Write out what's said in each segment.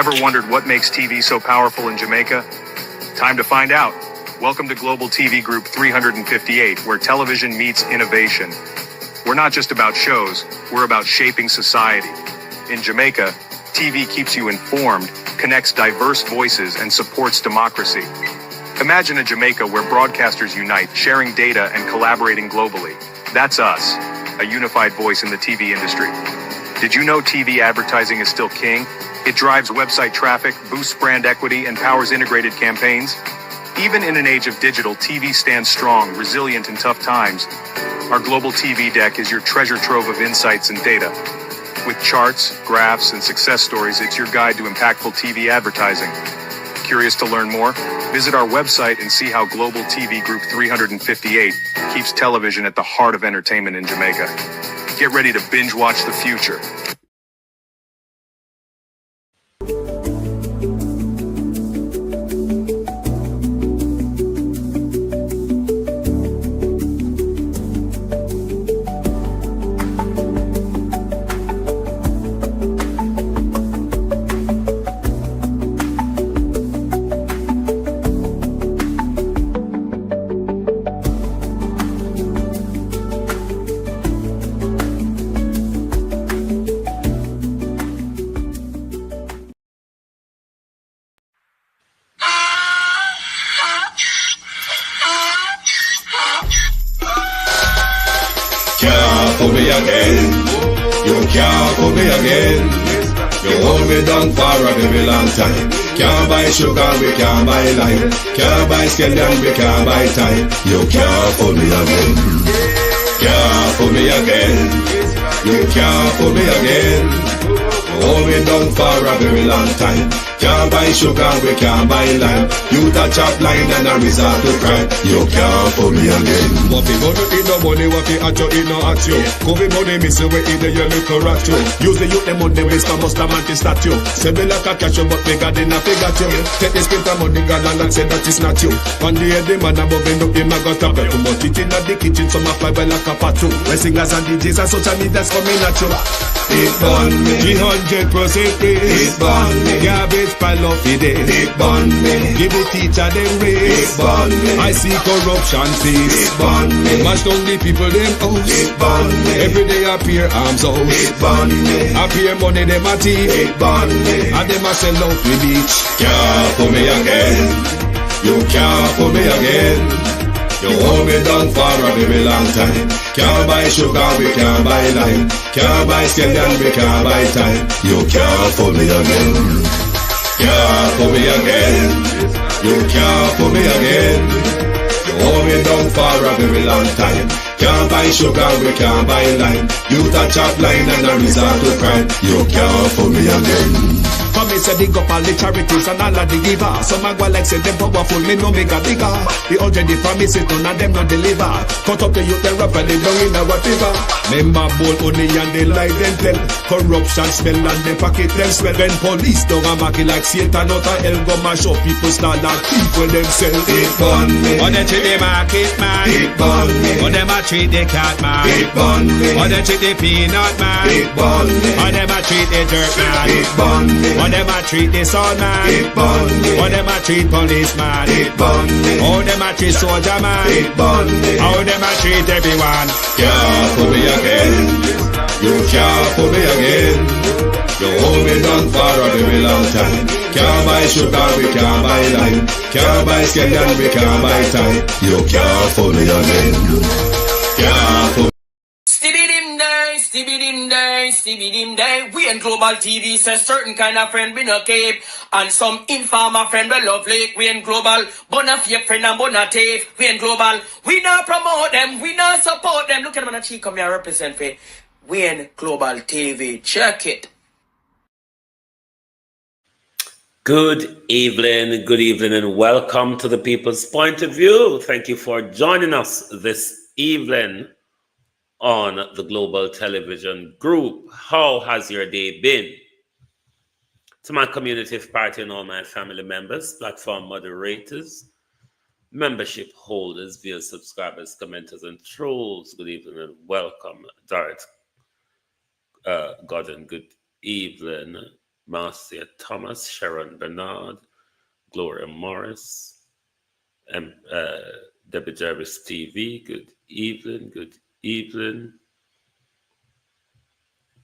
Ever wondered what makes TV so powerful in Jamaica? Time to find out. Welcome to Global TV Group 358, where television meets innovation. We're not just about shows, we're about shaping society. In Jamaica, TV keeps you informed, connects diverse voices, and supports democracy. Imagine a Jamaica where broadcasters unite, sharing data and collaborating globally. That's us, a unified voice in the TV industry. Did you know TV advertising is still king? It drives website traffic, boosts brand equity, and powers integrated campaigns. Even in an age of digital, TV stands strong, resilient in tough times. Our global TV deck is your treasure trove of insights and data. With charts, graphs, and success stories, it's your guide to impactful TV advertising. Curious to learn more? Visit our website and see how Global TV Group 358 keeps television at the heart of entertainment in Jamaica. Get ready to binge watch the future. For me again, you can't for me again. You hold me down for a very long time. Can't buy sugar, we can't buy lime. Can't buy scallion, we can't buy time. You can't for me again. Can't for me again. You can't for me again. You hold me down for a very long time. Can't buy sugar, we can't buy lime. You touch up line and a resort to crime. You can't for me again. What we gonna eat no money, what we at you, it no at you. COVID money, miss away in the your little rat you. Use the youth, the money, waste a must a man to statue. Say me like a catch you, but me got in a figure you. Take the spit of money, gal and say that is not you. One day the man above end up, him a got a bet. But it in the kitchen, some a fly well like a patu. When singers and DJs and social media's coming at you. It burn me, 300% raise. it burn me, Garbage pile of it is. it burn me, Give the teacher them it raise. burn me, I see corruption face. it burn me, Mash down the people them house. it burn me, Every day appear arms out. it burn me, Appear money them a thief. it burn me. And them a sell out the beach. Can't for me again. You can't for me again. You hold me down for a very long time. Can't buy sugar, we can't buy lime. Can't buy scallion, we can't buy time. You can't for me again. Can't for me again. You can't for me again. You hold me down for a very long time. Can't buy sugar, we can't buy lime. You touch up line and a resort to crime. You can't for me again. Come me say dig up all the charities and all of the givers. Some a go like say them powerful, me no make a bigger. The already promise it, none of them not deliver. Cut up the youth, they rap and they down in our river. Member bowl honey and they lie them tell. Corruption smell and they pocket them swell. When police don't a market like Satan out of hell, go mash up people start like thief when them sell. It burn me, On them treat the market man. it burn me, On them a treat the cat man. it burn me, On them treat the peanut man. it burn me, On them a treat the dirt man. it burn me, On them a treat the son man. it burn me, How them a treat policeman. it burn me, How them a treat soldier man. it burn me. How them a treat everyone. Can't for me again. You can't for me again. You hold me down for a very long time. Can't buy sugar, we can't buy lime. Can't buy scallion, we can't buy time. You can't for me again. Can't for Stibbidim day, stibbidim day. We in Global TV say certain kind of friend we no keep. And some informer friend we love like. We in Global, bona fake friend and bona thief. We in Global, we not promote them, we not support them. Look at them on the cheek, come here represent for. We in Global TV, check it. Good evening, and welcome to the People's Point of View. Thank you for joining us this evening on the Global Television Group. How has your day been? To my community party and all my family members, platform moderators, membership holders, via subscribers, commenters, and trolls, good evening and welcome. Dorrit Gordon, good evening. Marcia Thomas, Sharon Bernard, Gloria Morris, and Debbie Jarvis TV. Good evening, good evening,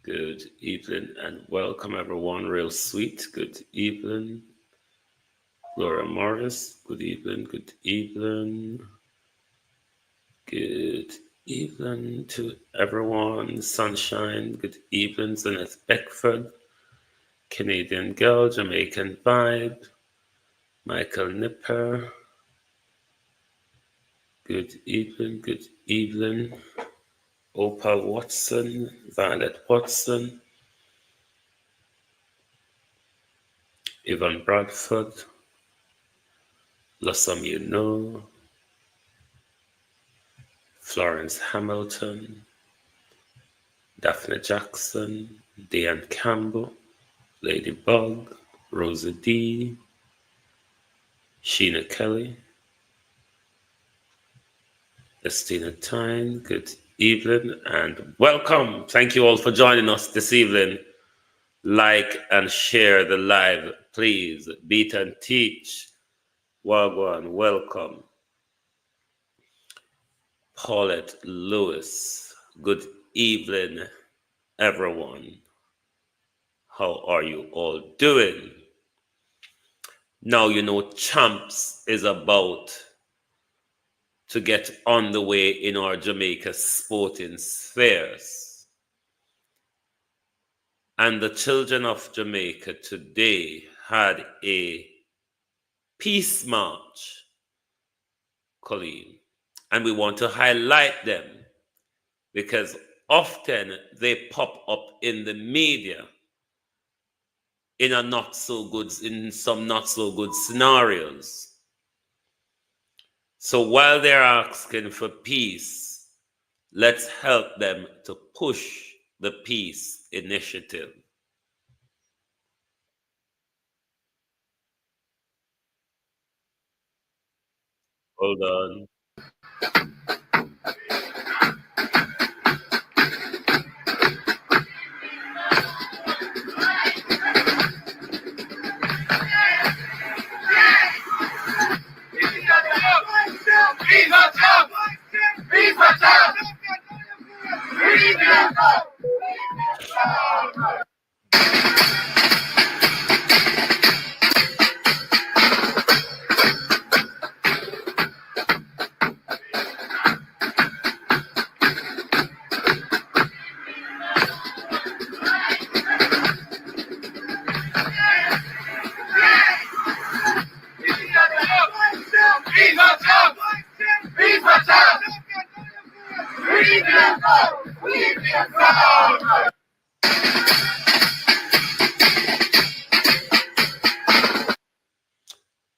good evening, and welcome everyone. Real sweet. Good evening, Gloria Morris. Good evening, good evening, good evening to everyone. Sunshine. Good evening, Zenith Beckford. Canadian Girl, Jamaican Vibe, Michael Nipper. Good evening, good evening. Opal Watson, Violet Watson, Yvonne Bradford, Lossam You Know, Florence Hamilton, Daphne Jackson, Diane Campbell, Ladybug, Rosa D, Sheena Kelly, Estina Tyne. Good evening and welcome. Thank you all for joining us this evening. Like and share the live, please. Beat and teach. Wagwan, welcome. Paulette Lewis, good evening, everyone. How are you all doing? Now, you know, Champs is about to get on the way in our Jamaica sporting spheres. And the children of Jamaica today had a peace march, Colleen. And we want to highlight them because often they pop up in the media in some not so good scenarios. So while they're asking for peace, let's help them to push the peace initiative. Hold on.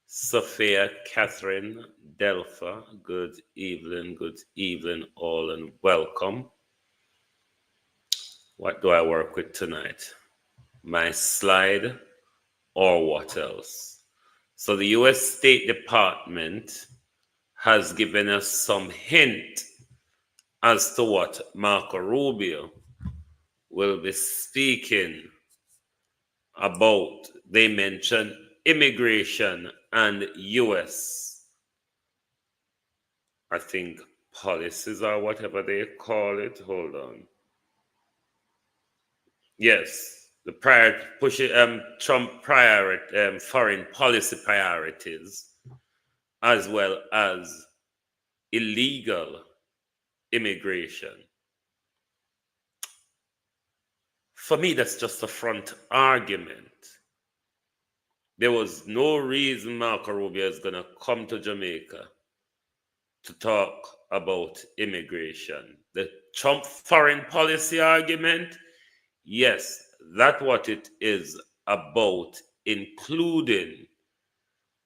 Sophia Catherine Delpha, good evening all and welcome. What do I work with tonight? My slide or what else? So the US State Department has given us some hint as to what Marco Rubio will be speaking about. They mention immigration and US, I think, policies or whatever they call it. Hold on. Yes, the Trump foreign policy priorities, as well as illegal immigration. For me, that's just a front argument. There was no reason Marco Rubio is going to come to Jamaica to talk about immigration. The Trump foreign policy argument, yes, that's what it is about, including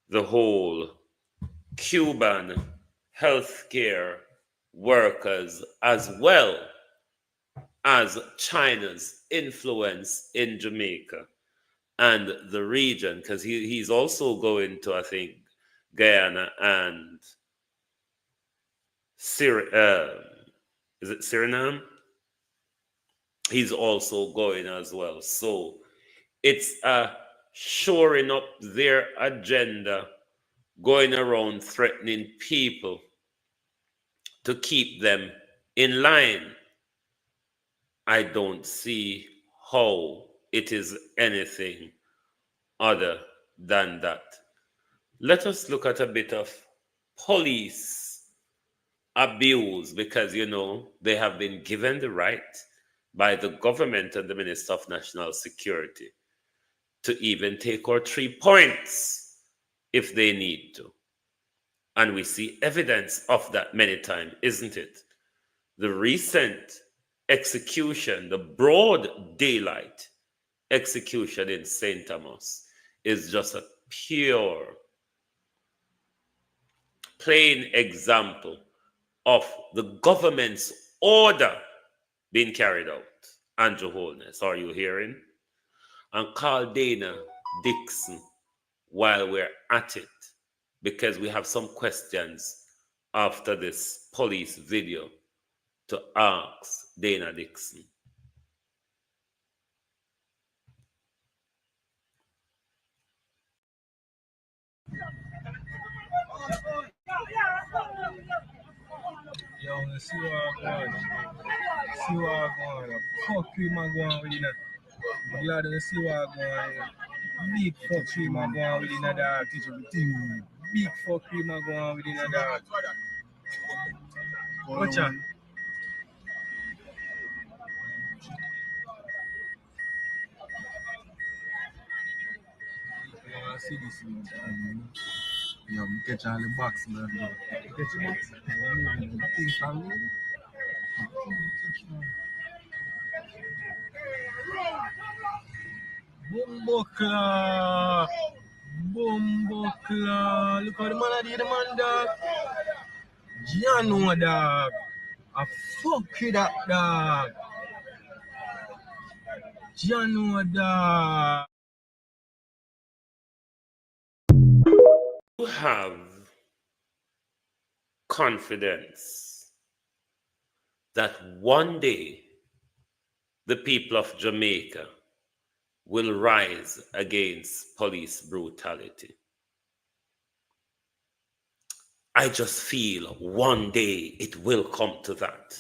the whole Cuban healthcare workers as well as China's influence in Jamaica and the region, because he's also going to, I think, Guyana and is it Suriname? He's also going as well. So It's shoring up their agenda, going around threatening people to keep them in line. I don't see how it is anything other than that. Let us look at a bit of police abuse, because they have been given the right by the government and the Minister of National Security to even take our 3 points if they need to. And we see evidence of that many times, isn't it? The recent execution, the broad daylight execution in St. Thomas, is just a pure, plain example of the government's order being carried out. Andrew Holness, are you hearing? And call Dana Dixon while we're at it, because we have some questions after this police video to ask Dana Dixon. Yo, let's see what I'm going. See what I'm going. Fuck you, man, going with it. I'm glad to see what I'm going. Big fuck you, man, going with it. Big fuck you, man, going with it. Watch out. I see this, man. Yeah, we catch all the box, man. Catch the box? Think from me. Bumbokla. Look how the man did, the man, dog. Jano, dog. I fuck you, that dog. Jano, dog. You have confidence that one day the people of Jamaica will rise against police brutality. I just feel one day it will come to that,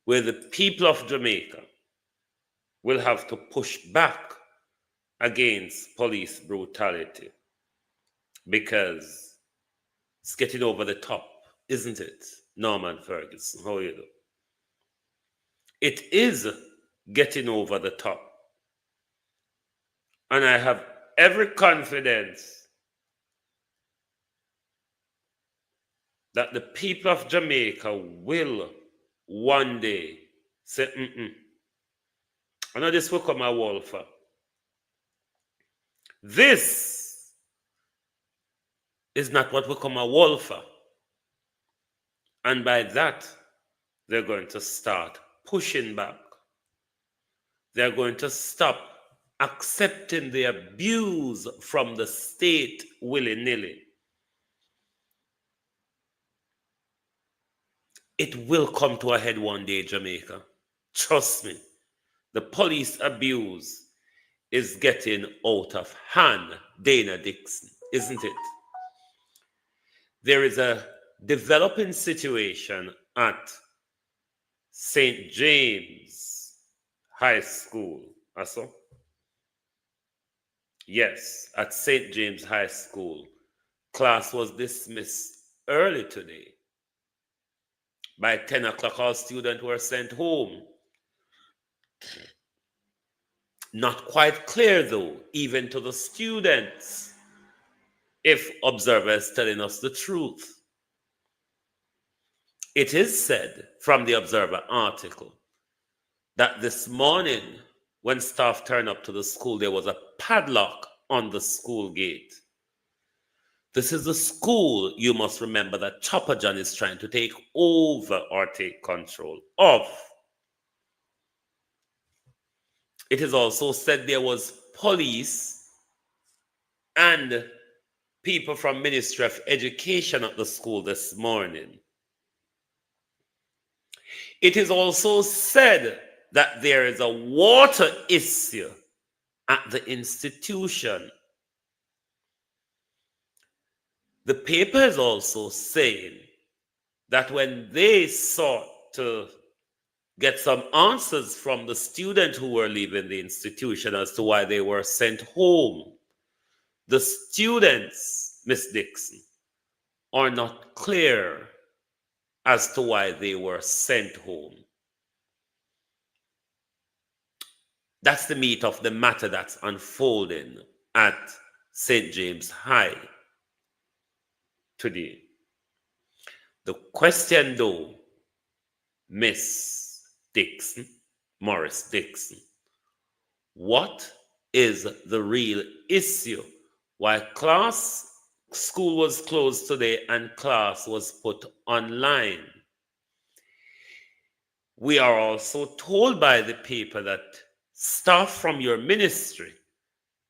where the people of Jamaica will have to push back against police brutality, because it's getting over the top, isn't it? Norman Ferguson, how are you doing? It is getting over the top. And I have every confidence that the people of Jamaica will one day say, I know this will come a Wolfer. This is not what will come a Wolfer. And by that, they're going to start pushing back. They're going to stop accepting the abuse from the state willy-nilly. It will come to a head one day, Jamaica. Trust me. The police abuse is getting out of hand, Dana Dixon, isn't it? There is a developing situation at St. James High School. Also? Yes, at St. James High School. Class was dismissed early today. By 10 o'clock, all students were sent home. Not quite clear, though, even to the students, if observers telling us the truth. It is said from the Observer article that this morning, when staff turned up to the school, there was a padlock on the school gate. This is the school, you must remember, that Chopper John is trying to take over or take control of. It is also said there was police and people from Ministry of Education at the school this morning. It is also said that there is a water issue at the institution. The paper is also saying that when they sought to get some answers from the students who were leaving the institution as to why they were sent home, the students, Miss Dixon, are not clear as to why they were sent home. That's the meat of the matter that's unfolding at St. James High today. The question, though, Miss Dixon, Morris Dixon, what is the real issue? Why school was closed today and class was put online? We are also told by the paper that staff from your ministry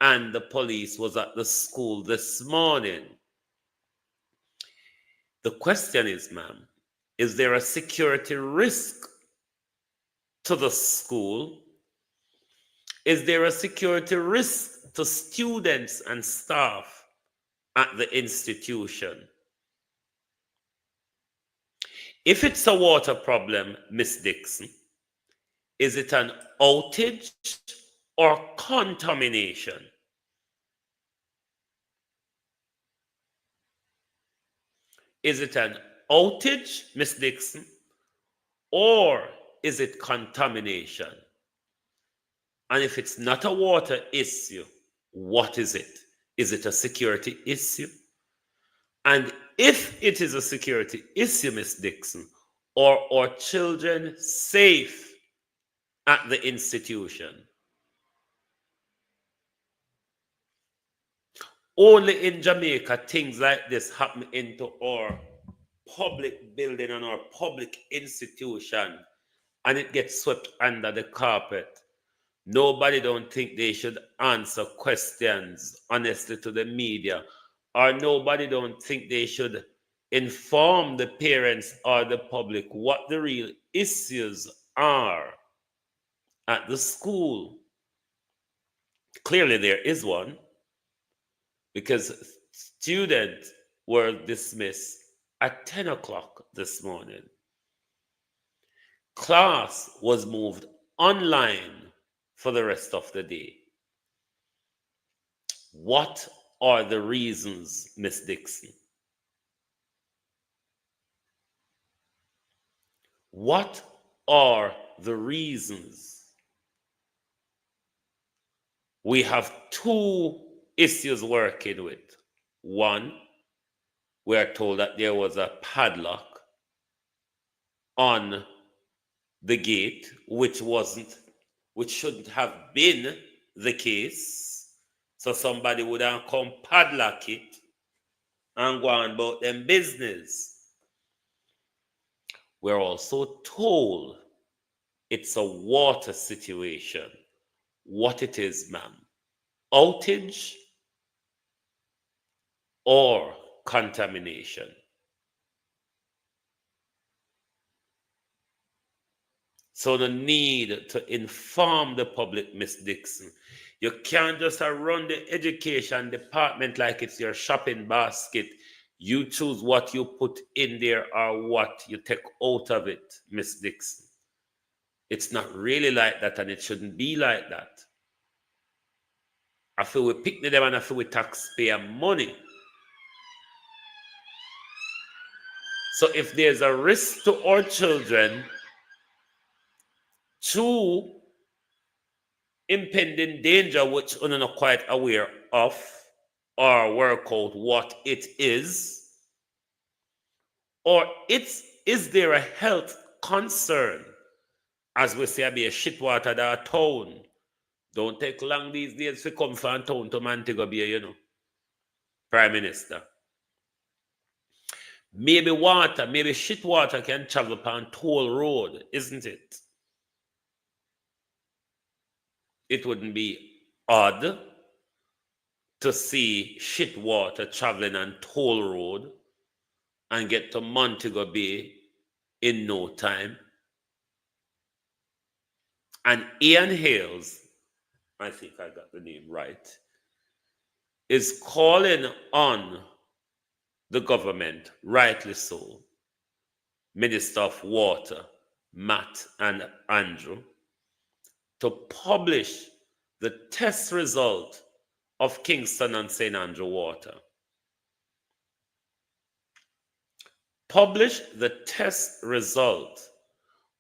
and the police was at the school this morning. The question is, ma'am, is there a security risk to the school? Is there a security risk to students and staff at the institution? If it's a water problem, Miss Dixon, is it an outage or contamination? Is it an outage, Miss Dixon, or is it contamination? And if it's not a water issue, what is it? Is it a security issue? And if it is a security issue, Miss Dixon, are our children safe at the institution? Only in Jamaica things like this happen into our public building and our public institution, and it gets swept under the carpet. Nobody don't think they should answer questions honestly to the media, or nobody don't think they should inform the parents or the public what the real issues are at the school. Clearly there is one, because students were dismissed at 10 o'clock this morning. Class was moved online for the rest of the day. What are the reasons, Miss Dixon? What are the reasons? We have two issues working with. One, we are told that there was a padlock on the gate, which shouldn't have been the case. So somebody would have come padlock it and go on about them business. We're also told it's a water situation. What it is, ma'am? Outage or contamination? So the need to inform the public, Miss Dixon. You can't just run the education department like it's your shopping basket. You choose what you put in there or what you take out of it, Miss Dixon. It's not really like that, and it shouldn't be like that. I feel we pick them and I feel we taxpayer money. So if there's a risk to our children, two impending danger which we're not quite aware of or work out what it is, or is there a health concern? As we say, be a shit water that town. Don't take long these days to come from town to Montego Bay, Prime Minister. Maybe shit water can travel upon toll road, isn't it? It wouldn't be odd to see shit water traveling on toll road and get to Montego Bay in no time. And Ian Hales I think I got the name right, is calling on the government, rightly so, Minister of Water, Matt and Andrew, to publish the test result of Kingston and St. Andrew water. Publish the test result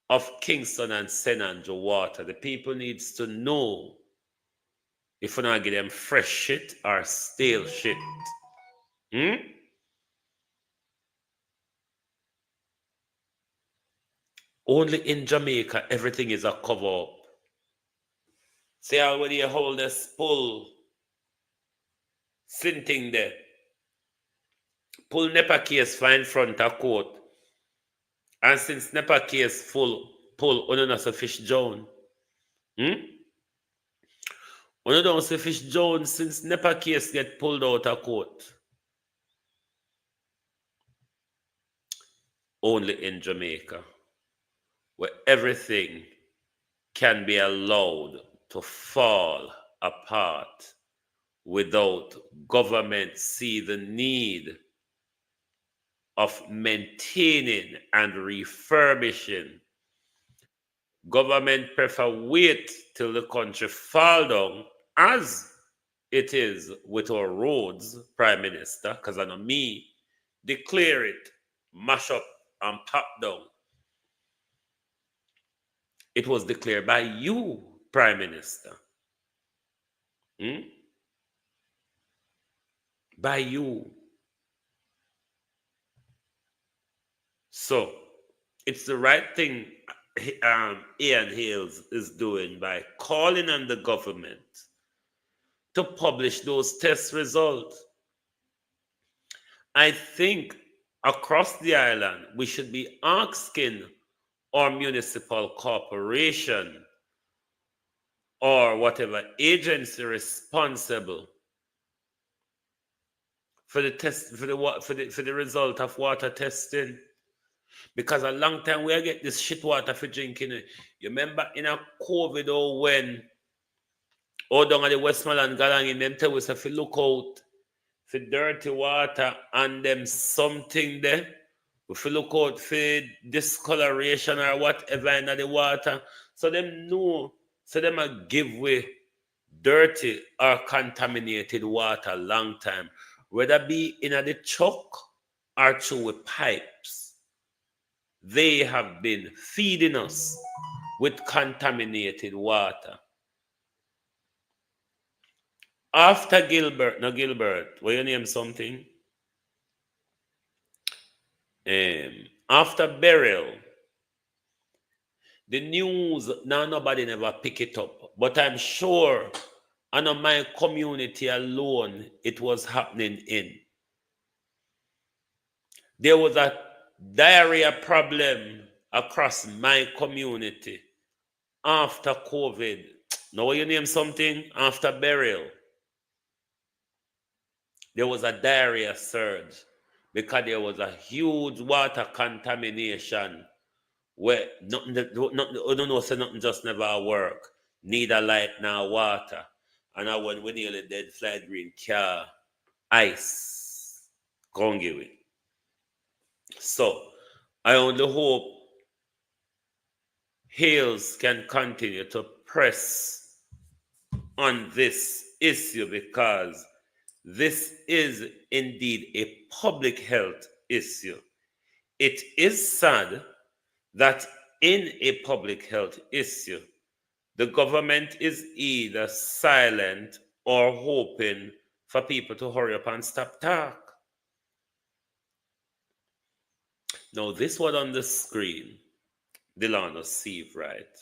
of Kingston and St. Andrew water. The people needs to know if we not give them fresh shit or stale shit. Only in Jamaica, everything is a cover up. See how when you hold this pull, sinting there, pull NEPA case find front of court. And since NEPA case full, pull on a fish Joan. When don't see fish Joan since NEPA case get pulled out of court. Only in Jamaica, where everything can be allowed to fall apart without government see the need of maintaining and refurbishing. Government prefer wait till the country fall down, as it is with our roads, Prime Minister, because I know me, declare it, mash up and pop down. It was declared by you, Prime Minister. By you. So, it's the right thing Ian Hales is doing by calling on the government to publish those test results. I think across the island, we should be asking our municipal corporation or whatever agency responsible for the test for the result of water testing. Because a long time we get this shit water for drinking. You remember in a COVID when down at the Westmoreland Galang in them tell us if you look out for dirty water and them something there, if you look out for discoloration or whatever in the water, so them know, so them a give way dirty or contaminated water long time, whether be in the chuck or through with pipes. They have been feeding us with contaminated water. After Gilbert, what you name something? After burial, the news, now nobody never pick it up. But I'm sure, and on my community alone, it was happening in. There was a diarrhea problem across my community after COVID. Now you name something? After burial, there was a diarrhea surge because there was a huge water contamination where nothing just never work. Neither light nor water. And I when we nearly dead fly green car ice. Can't give it. So I only hope Hales can continue to press on this issue, because this is indeed a public health issue. It is sad that in a public health issue, the government is either silent or hoping for people to hurry up and stop talk. Now, this was on the screen, Delano Seabright,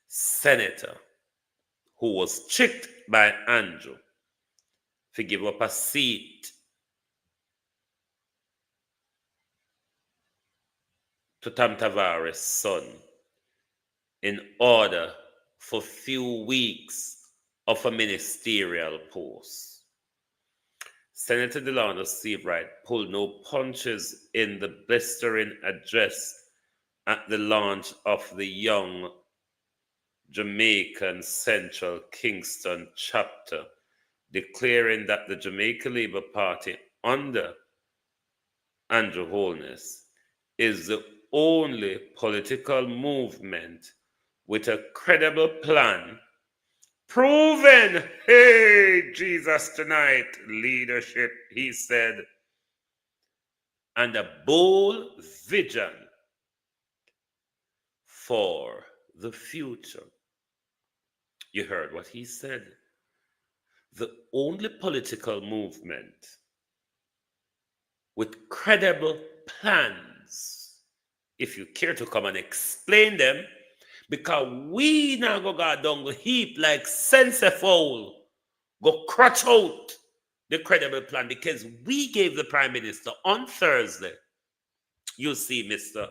senator, who was tricked by Andrew to give up a seat to Tam Tavares' son in order for few weeks of a ministerial post. Senator Delano Seabright pulled no punches in the blistering address at the launch of the Young Jamaican Central Kingston chapter, declaring that the Jamaica Labour Party under Andrew Holness is the only political movement with a credible plan, proven, hey, Jesus tonight, leadership, he said, and a bold vision for the future. You heard what he said. The only political movement with credible plans, if you care to come and explain them, because we now go down the heap like sense fowl, go crutch out the credible plan, because we gave the Prime Minister on Thursday, you see, Mr.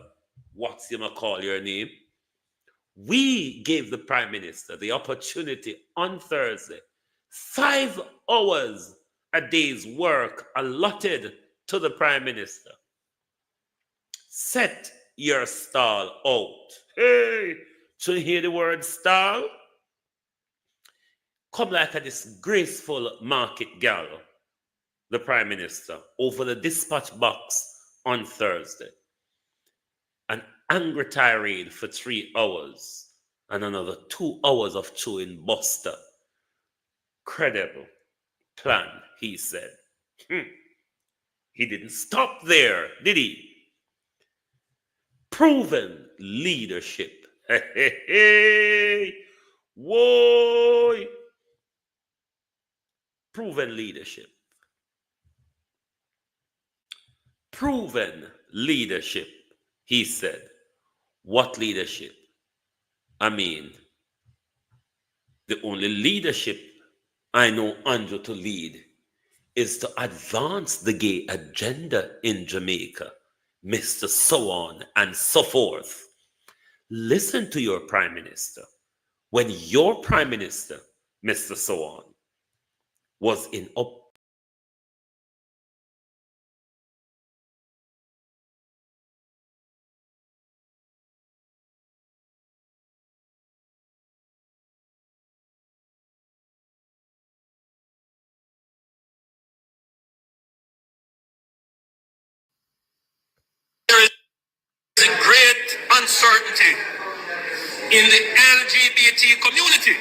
What's you call your name? We gave the Prime Minister the opportunity on Thursday, 5 hours a day's work allotted to the Prime Minister. Set your stall out. Hey, should you hear the word stall? Come like a disgraceful market gal, the Prime Minister, over the dispatch box on Thursday. An angry tirade for 3 hours and another 2 hours of chewing buster. Credible plan, he said. He didn't stop there, did he? Proven leadership. Hey, whoa. Proven leadership. Proven leadership, he said. What leadership? I mean, the only leadership I know Andrew to lead is to advance the gay agenda in Jamaica, Mr. So on and so forth. Listen to your Prime Minister. When your Prime Minister, Mr. So on, was in there is a great uncertainty in the LGBT community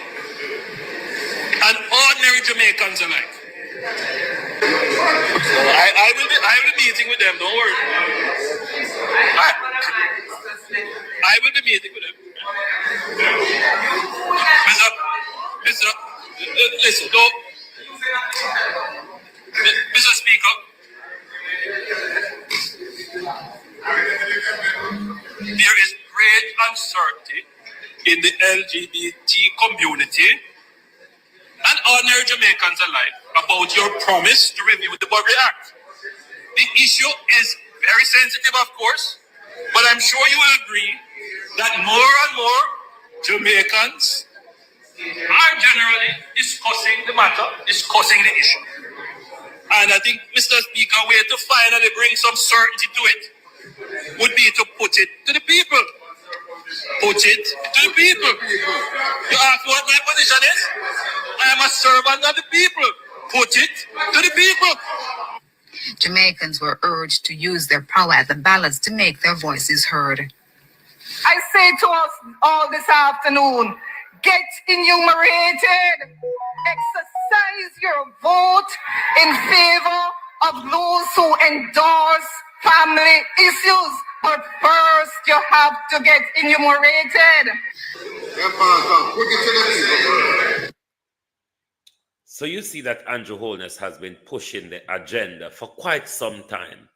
and ordinary Jamaicans alike. I will be meeting with them, don't worry. I will be meeting with them. Mr. Listen, don't. Mr. Speaker, there is great uncertainty in the LGBT community and ordinary Jamaicans alike about your promise to review the Burberry Act. The issue is very sensitive, of course, but I'm sure you will agree that more and more Jamaicans are generally discussing the matter, discussing the issue. And I think, Mr. Speaker, a way to finally bring some certainty to it would be to put it to the people. Put it to the people. You ask what my position is? I am a servant of the people. Put it to the people. Jamaicans were urged to use their power at the ballots to make their voices heard. I say to us all this afternoon, get enumerated. Exercise your vote in favor of those who endorse family issues. But first, you have to get enumerated. So you see that Andrew Holness has been pushing the agenda for quite some time.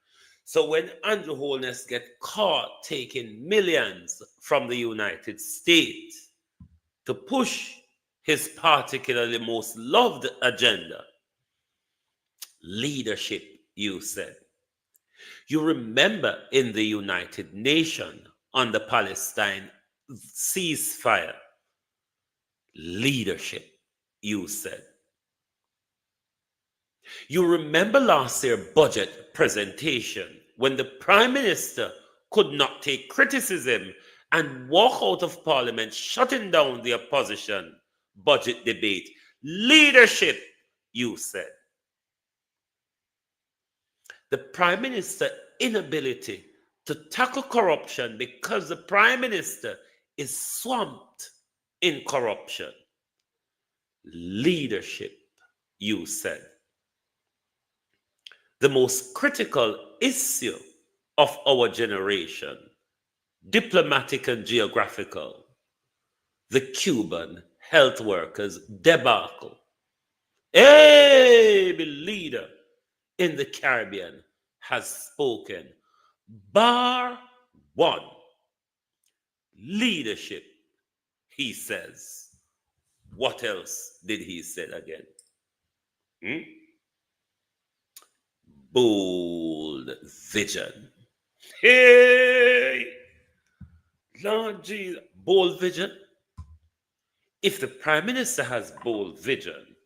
So when Andrew Holness gets caught taking millions from the United States to push his particularly most loved agenda, leadership, you said. You remember in the United Nations on the Palestine ceasefire, leadership, you said. You remember last year's budget presentation when the Prime Minister could not take criticism and walk out of Parliament, shutting down the opposition budget debate. Leadership, you said. The Prime Minister's inability to tackle corruption because the Prime Minister is swamped in corruption. Leadership, you said. The most critical issue of our generation, diplomatic and geographical, the Cuban health workers debacle. A leader in the Caribbean has spoken. Bar one, leadership, he says. What else did he say again? Bold vision. Hey, Lord Jesus, bold vision. If the Prime Minister has bold vision,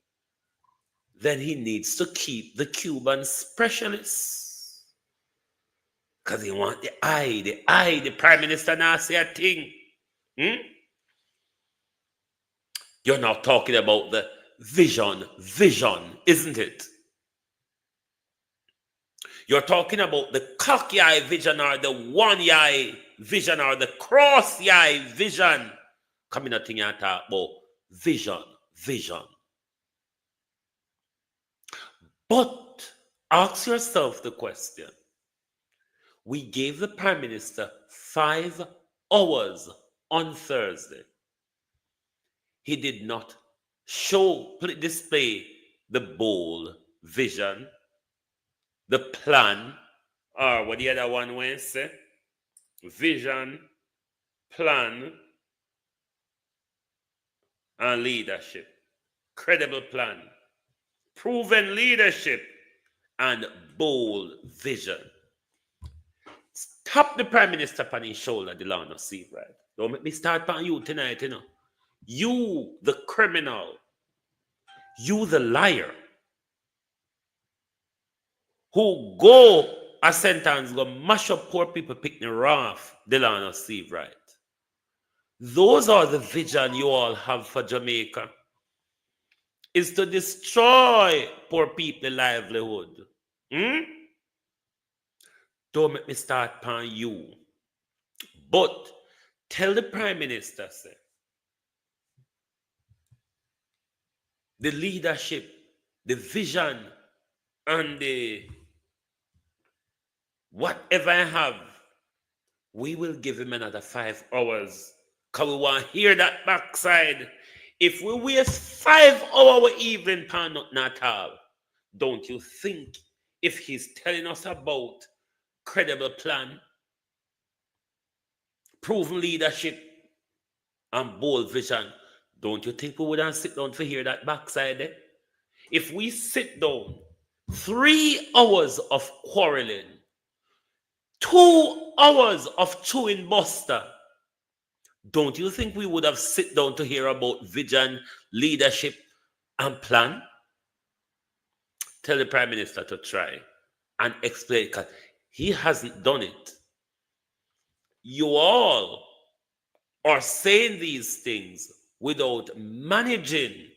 then he needs to keep the Cuban specialists. Because he want the eye. The Prime Minister now say a thing. You're not talking about the vision, isn't it? You're talking about the cocky eye vision or the one eye vision or the cross eye vision. Coming a thing and talk about vision. But ask yourself the question. We gave the Prime Minister 5 hours on Thursday. He did not display the bold vision, the plan, or what the other one went say, vision, plan, and leadership. Credible plan, proven leadership, and bold vision. Tap the Prime Minister on his shoulder, Delano Seabright. Don't make me start on you tonight, you know. You, the criminal. You, the liar. Who go a sentence, go mash up poor people, pick the wrath, Delano Seabright. Those are the vision you all have for Jamaica. Is to destroy poor people's livelihood. Don't make me start upon you. But tell the Prime Minister, say, the leadership, the vision, and the whatever I have, we will give him another 5 hours. Because we want to hear that backside. If we waste 5 hours evening pan nothing at all, don't you think if he's telling us about credible plan, proven leadership, and bold vision, don't you think we wouldn't sit down to hear that backside? Eh? If we sit down, 3 hours of quarreling, 2 hours of chewing buster, don't you think we would have sit down to hear about vision, leadership, and plan? Tell the Prime Minister to try and explain, because he hasn't done it. You all are saying these things without managing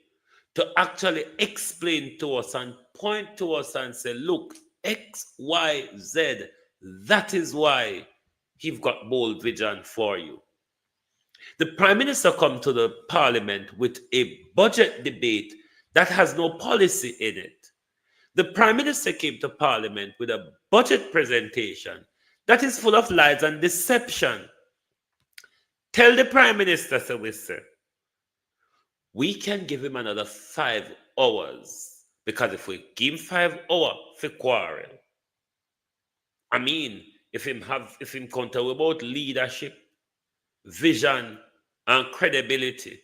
to actually explain to us and point to us and say, look, X, Y, Z, that is why he've got bold vision for you. The Prime Minister come to the Parliament with a budget debate that has no policy in it. The Prime Minister came to Parliament with a budget presentation that is full of lies and deception. Tell the Prime Minister, so we say, we can give him another 5 hours. Because if we give him 5 hours for quarrel, I mean, if him come to about leadership, vision, and credibility,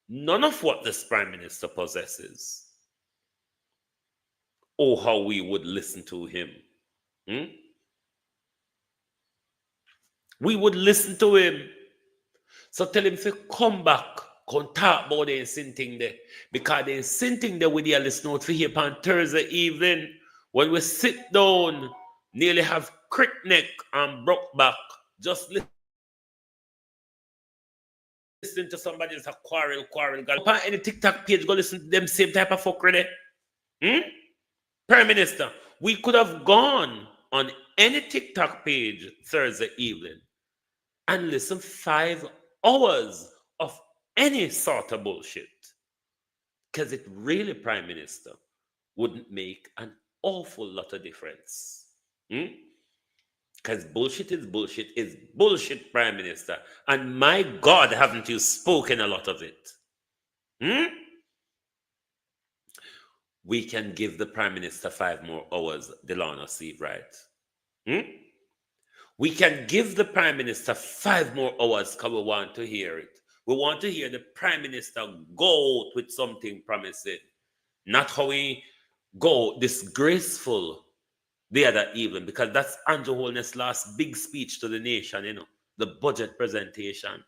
none of what this Prime Minister possesses. Oh, how we would listen to him. We would listen to him. So tell him to come back, come talk about the sin thing there. Because the sin thing there with the listen out for here on Thursday evening, when we sit down, nearly have crick neck and broke back, just listen. listening to somebody that's a quarrel. Go on any TikTok page, go listen to them same type of fuck ready. Prime Minister, we could have gone on any TikTok page Thursday evening and listen 5 hours of any sort of bullshit. Because it really, Prime Minister, wouldn't make an awful lot of difference. Because bullshit is bullshit, Prime Minister. And my God, haven't you spoken a lot of it? We can give the Prime Minister 5 more hours, Delano Steve, right? We can give the Prime Minister 5 more hours because we want to hear it. We want to hear the Prime Minister go out with something promising. Not how he go disgraceful the other evening, because that's Andrew Holness' last big speech to the nation, the budget presentation.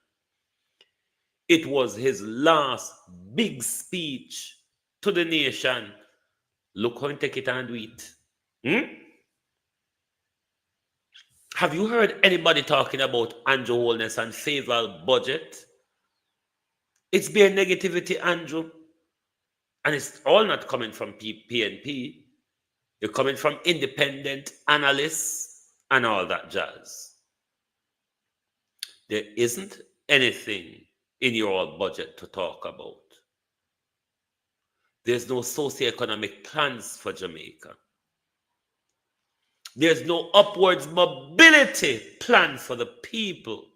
It was his last big speech to the nation. Look how he take it and do it. Have you heard anybody talking about Andrew Holness and favorable budget? It's bare negativity, Andrew. And it's all not coming from PNP. You're coming from independent analysts and all that jazz. There isn't anything in your budget to talk about. There's no socioeconomic plans for Jamaica. There's no upwards mobility plan for the people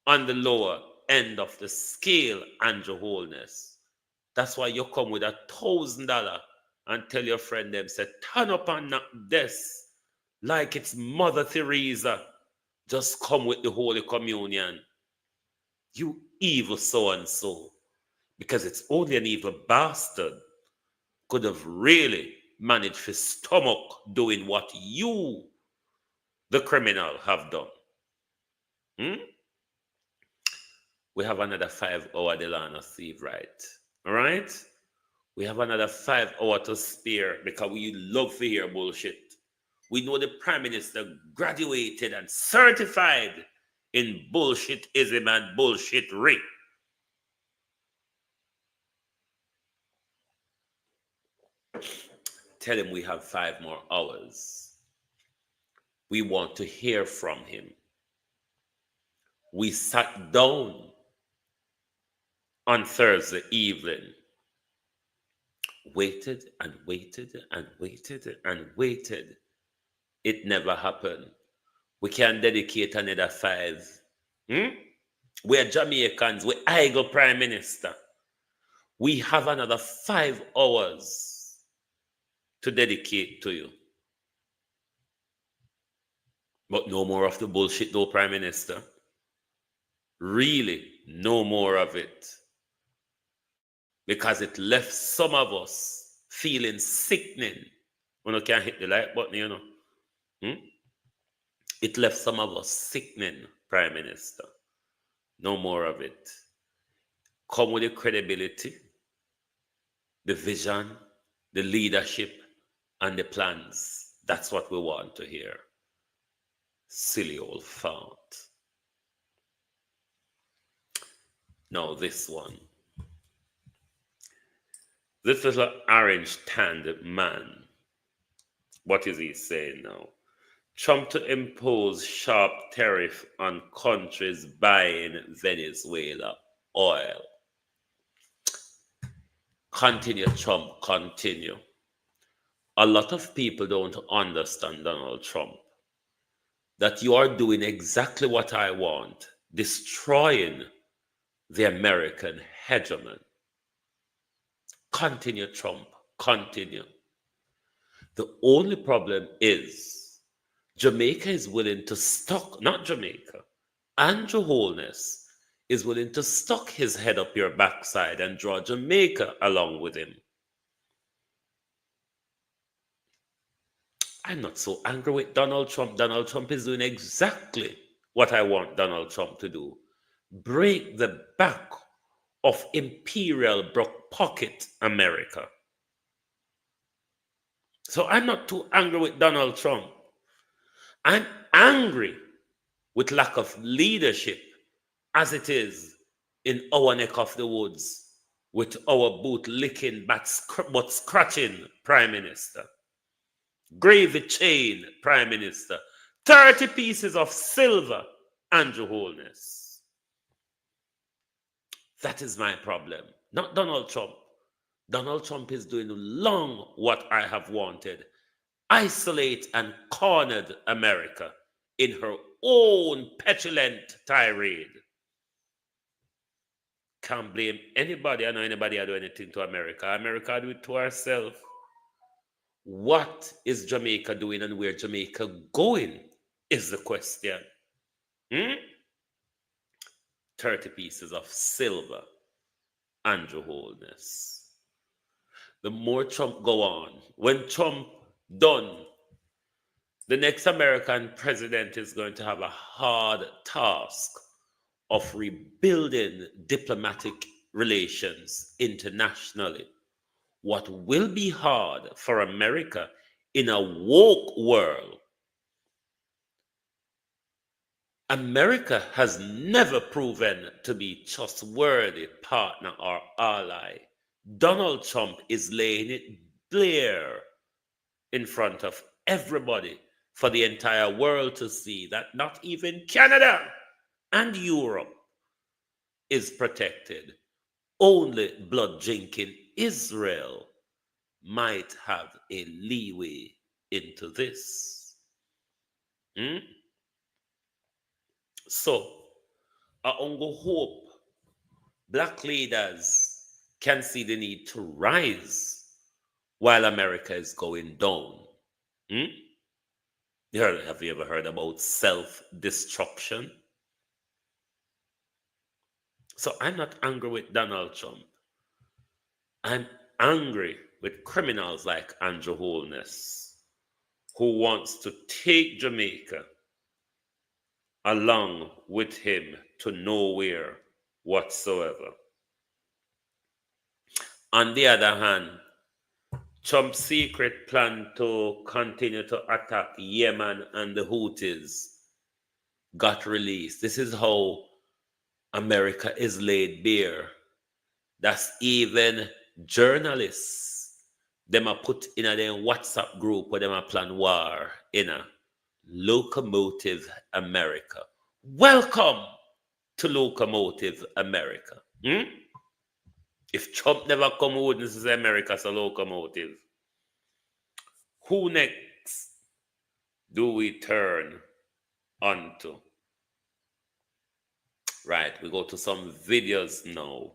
on the lower end of the scale, Andrew Holness. That's why you come with $1,000 and tell your friend them, say, turn up and knock this like it's Mother Teresa. Just come with the Holy Communion. You evil so-and-so. Because it's only an evil bastard could have really managed his stomach doing what you, the criminal, have done. We have another 5 hour Delano Steve, right? All right? We have another 5 hour to spare because we love to hear bullshit. We know the Prime Minister graduated and certified in bullshitism and bullshittery. Tell him we have 5 more hours. We want to hear from him. We sat down on Thursday evening, waited and waited and waited and waited. It never happened. We can dedicate another 5. We are Jamaicans. We idle Prime Minister. We have another 5 hours to dedicate to you. But no more of the bullshit, though, Prime Minister. Really, no more of it. Because it left some of us feeling sickening. When you can't hit the like button, It left some of us sickening, Prime Minister. No more of it. Come with the credibility, the vision, the leadership, and the plans. That's what we want to hear. Silly old fart. Now this one. This is an orange-tanned man. What is he saying now? Trump to impose sharp tariff on countries buying Venezuela oil. Continue, Trump, continue. A lot of people don't understand, Donald Trump, that you are doing exactly what I want, destroying the American hegemon. Continue, Trump, continue. The only problem is Jamaica is willing to stock, not Jamaica, Andrew Holness is willing to stuck his head up your backside and draw Jamaica along with him. I'm not so angry with Donald Trump. Donald Trump is doing exactly what I want Donald Trump to do. Break the back of imperial broke pocket America. So I'm not too angry with Donald Trump. I'm angry with lack of leadership as it is in our neck of the woods with our boot licking but scratching Prime Minister. Gravy chain, Prime Minister. 30 pieces of silver, Andrew Holness. That is my problem, not Donald Trump. Donald Trump is doing long what I have wanted. Isolate and cornered America in her own petulant tirade. Can't blame anybody. I know anybody do anything to America. America do it to ourselves. What is Jamaica doing and where Jamaica going is the question. 30 pieces of silver, Andrew Holness. The more Trump go on, when Trump done, the next American president is going to have a hard task of rebuilding diplomatic relations internationally. What will be hard for America in a woke world? America has never proven to be trustworthy partner or ally. Donald Trump is laying it bare in front of everybody for the entire world to see that not even Canada and Europe is protected. Only blood-drinking Israel might have a leeway into this. So, I only hope black leaders can see the need to rise while America is going down. Have you ever heard about self-destruction? So I'm not angry with Donald Trump. I'm angry with criminals like Andrew Holness, who wants to take Jamaica along with him to nowhere whatsoever. On the other hand, Trump's secret plan to continue to attack Yemen and the Houthis got released. This is how America is laid bare. That's even journalists. Them are put in a WhatsApp group where them are plan war in a Locomotive America. Welcome to Locomotive America. If Trump never come with this is America's a locomotive, who next do we turn onto? Right, we go to some videos now.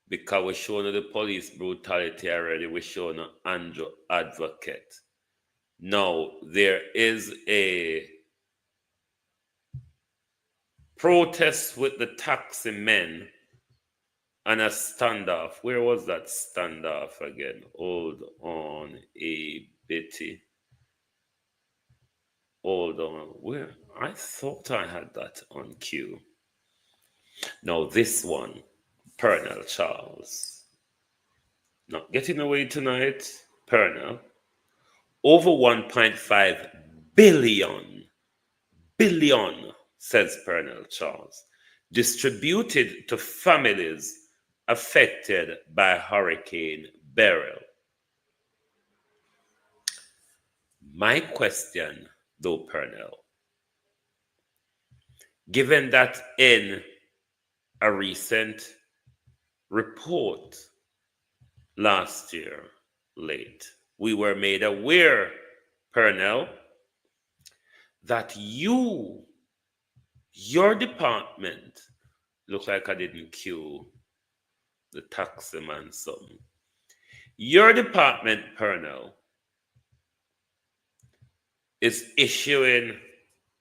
Because we're showing the police brutality already, we're showing Andrew Advocate. Now, there is a protest with the taxi men and a standoff. Where was that standoff again? Hold on a bitty. Hold on. Where? I thought I had that on cue. Now, this one, Pernell Charles. Not getting away tonight, Pernell. Over 1.5 billion, says Pernell Charles, distributed to families affected by Hurricane Beryl. My question, though, Pernell, given that in a recent report last year, late, we were made aware, Pernell, that your department, look like I didn't cue the taxi man something. Your department, Pernell, is issuing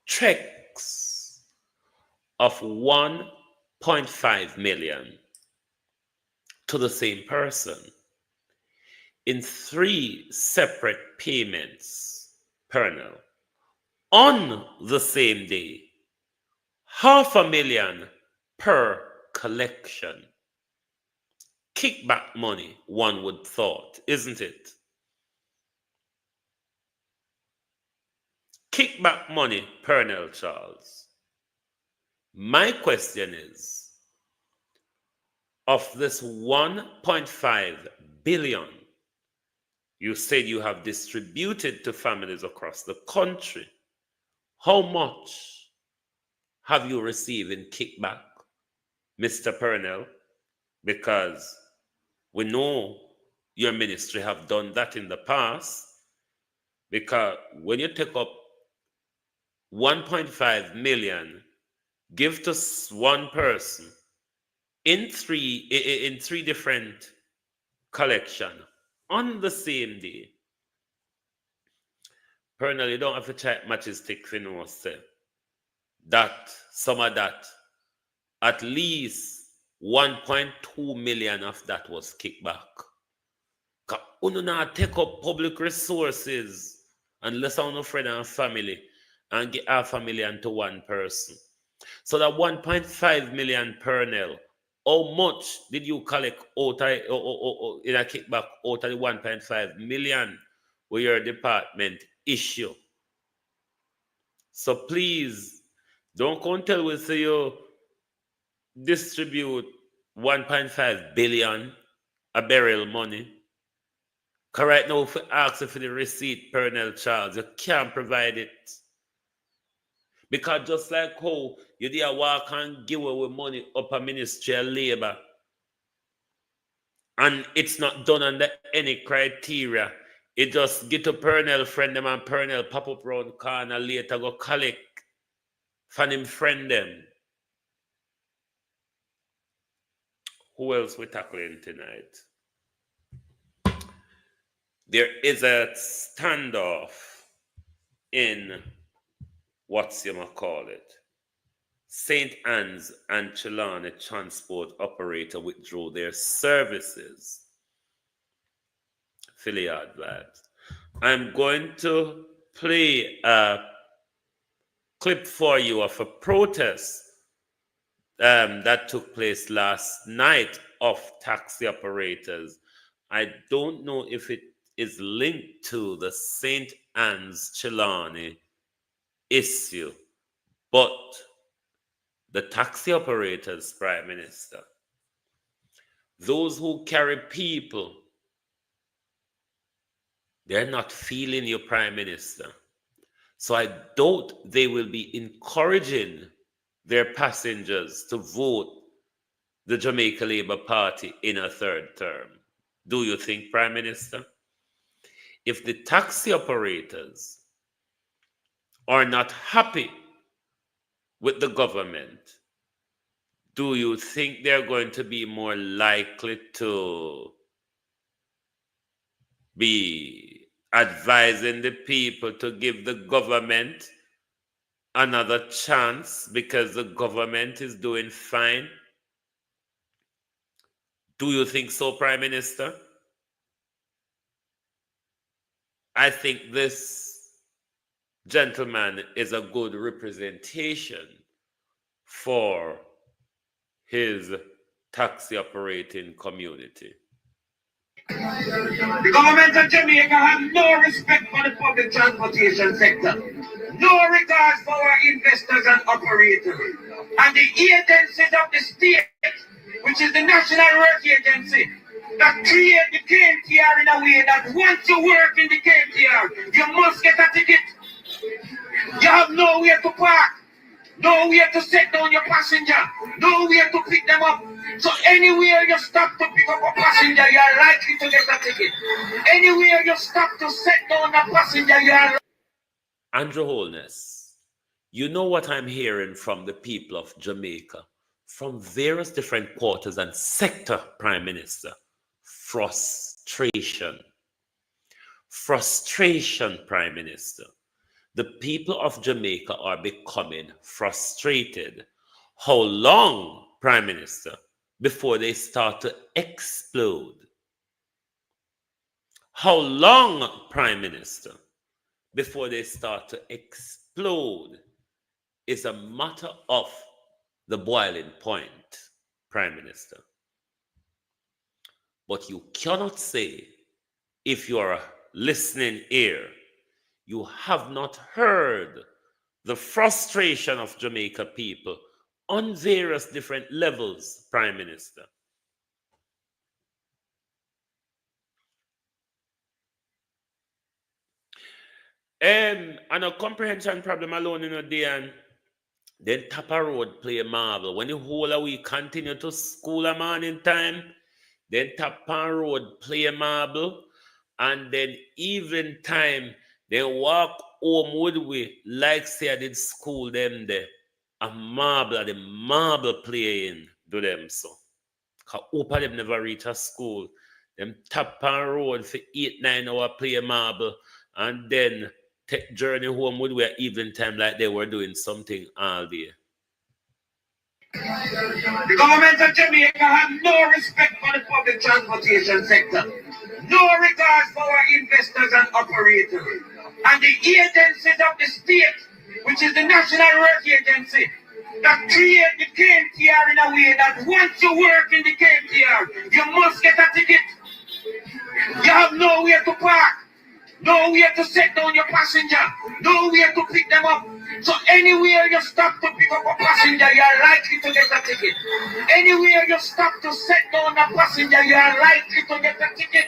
checks of 1.5 million to the same person in 3 separate payments, Pernell, on the same day. 500,000 per collection. Kickback money, one would thought, isn't it? Kickback money, Pernell Charles. My question is, of this 1.5 billion you said you have distributed to families across the country, how much have you received in kickback, Mr. Purnell? Because we know your ministry have done that in the past. Because when you take up 1.5 million, give to one person in three different collection on the same day, Purnell, you don't have to check matches stick for no say that some of that, at least 1.2 million of that was kickback. You not take up public resources unless I'm no friend and family and get half a million to one person. So that 1.5 million Purnell, how much did you collect out of, in a kickback out of the 1.5 million where your department issue? So please don't come tell me say you distribute 1.5 billion a burial money. Because right now, if we ask for the receipt, Purnell Charles, you can't provide it. Because just like how you did walk and give away money up a Ministry of Labour, and it's not done under any criteria, it just get to Purnell friend them and Purnell pop up round the corner later go collect from him friend them. Who else we tackling tonight? There is a standoff in what's you might call it. St. Anne's and Trelawney transport operator withdrew their services. Phillyard vibes. I'm going to play a clip for you of a protest that took place last night of taxi operators. I don't know if it is linked to the St. Anne's Trelawney issue, but the taxi operators, Prime Minister, those who carry people, they're not feeling your Prime Minister. So I doubt they will be encouraging their passengers to vote the Jamaica Labour Party in a third term. Do you think, Prime Minister? If the taxi operators are not happy with the government, do you think they're going to be more likely to be advising the people to give the government another chance because the government is doing fine? Do you think so, Prime Minister? I think this gentleman is a good representation for his taxi operating community. The government of Jamaica have no respect for the public transportation sector, no regard for our investors and operators, and the agencies of the state, which is the National Work Agency, that create the KMTR in a way that once you work in the KMTR, you must get a ticket. You have nowhere to park, nowhere to set down your passenger, nowhere to pick them up. So anywhere you stop to pick up a passenger, you are likely to get a ticket. Anywhere you stop to set down a passenger, you are... Andrew Holness, you know what I'm hearing from the people of Jamaica, from various different quarters and sector, Prime Minister. Frustration. Frustration, Prime Minister. The people of Jamaica are becoming frustrated. How long, Prime Minister, before they start to explode? How long, Prime Minister, before they start to explode is a matter of the boiling point, Prime Minister. But you cannot say, if you are a listening ear, you have not heard the frustration of Jamaica people on various different levels, Prime Minister. And a comprehension problem alone in a day, and then top a road play marble. When the whole of we continue to school a morning time, then top a road play marble, and then evening time, they walk home with we like say I did school them there. A marble, the marble playing do them so. Cause hope of them never reach a school. Them tap on road for 8-9 hour play marble and then take journey home with their evening time like they were doing something all day. The government of Jamaica have no respect for the public transportation sector, no regard for our investors and operators. And the agencies of the state, which is the National Work Agency, that create the KMTR in a way that once you work in the KMTR, you must get a ticket. You have nowhere to park, nowhere to set down your passenger, nowhere to pick them up. So anywhere you stop to pick up a passenger, you are likely to get a ticket. Anywhere you stop to set down a passenger, you are likely to get a ticket.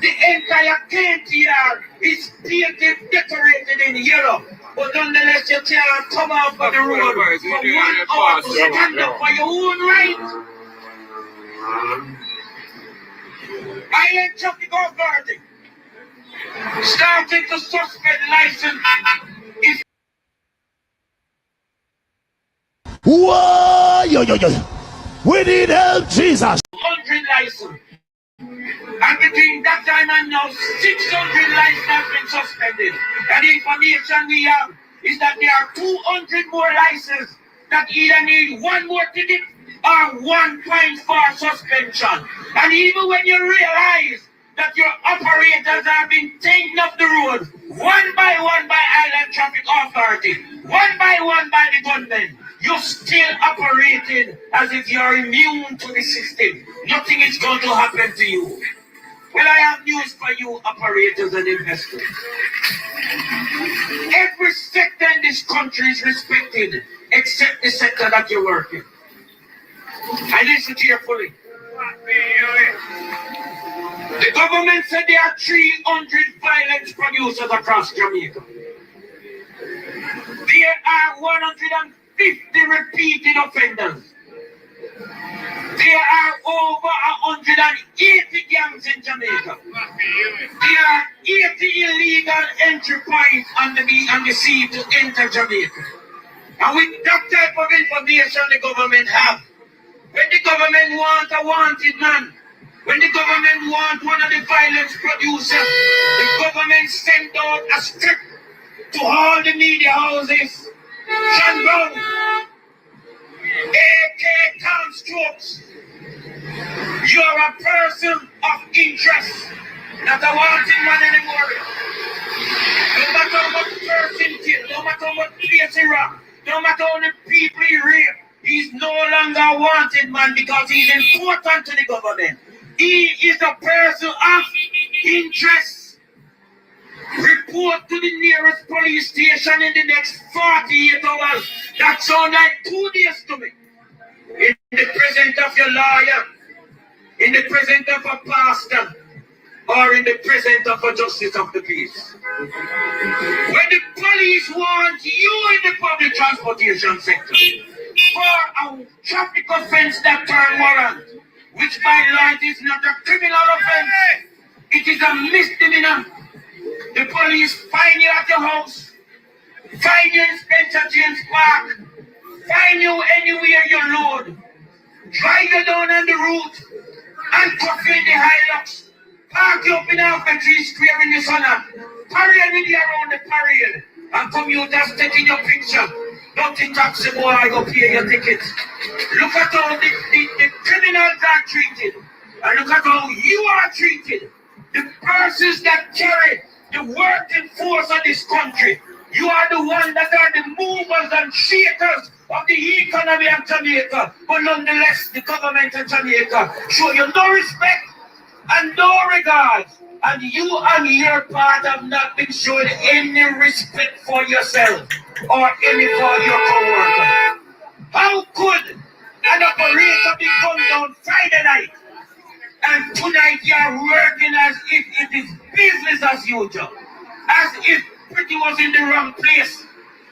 The entire KMTR is painted, decorated in yellow. But nonetheless, you can't come out of the road for 1 hour to stand up for your own right. Island traffic authority starting to suspend license is Whoa, yo. We need help, Jesus. 100 license. And between that time and now, 600 licenses have been suspended. And the information we have is that there are 200 more licenses that either need one more ticket or 1 point for suspension. And even when you realize that your operators have been taken off the road, one by one by Island Traffic Authority, one by one by the gunmen, you're still operating as if you're immune to the system. Nothing is going to happen to you. Well, I have news for you, operators and investors. Every sector in this country is respected except the sector that you work in. I listen carefully. The government said there are 300 violence producers across Jamaica. There are 150 repeated offenders. There are over 180 gangs in Jamaica. There are 80 illegal entry points on the sea to enter Jamaica. And with that type of information the government have, when the government want a wanted man, when the government want one of the violence producers, the government send out a script to all the media houses. John Brown, AK Tom Strokes, you're a person of interest, not a wanted man anymore. No matter how much person killed, no matter how much place he robbed, no matter how many people he raped, he's no longer a wanted man because he's important to the government. He is a person of interest. Report to the nearest police station in the next 48 hours. That sounds like 2 days to me. In the presence of your lawyer, in the presence of a pastor, or in the presence of a justice of the peace. When the police want you in the public transportation sector for a traffic offense that turn warrant, which by law is not a criminal offense, it is a misdemeanor. The police find you at your house, find you in Spencer James Park, find you anywhere you load, drive you down on the route, and cuff you in the Hilux, park you up in Alpha-Tree Square in the sun, parade with you around the parade, and commuters taking your picture. Don't think taxi boy go pay your tickets. Look at how the criminals are treated, and look at how you are treated. The persons that carry the working force of this country, you are the ones that are the movers and shakers of the economy of Jamaica. But nonetheless, the government of Jamaica show you no respect and no regard. And you and your part have not been shown any respect for yourself or any for your co-worker. How could an operator be come down Friday night and tonight you are working as if it is business as usual? As if Pretty was in the wrong place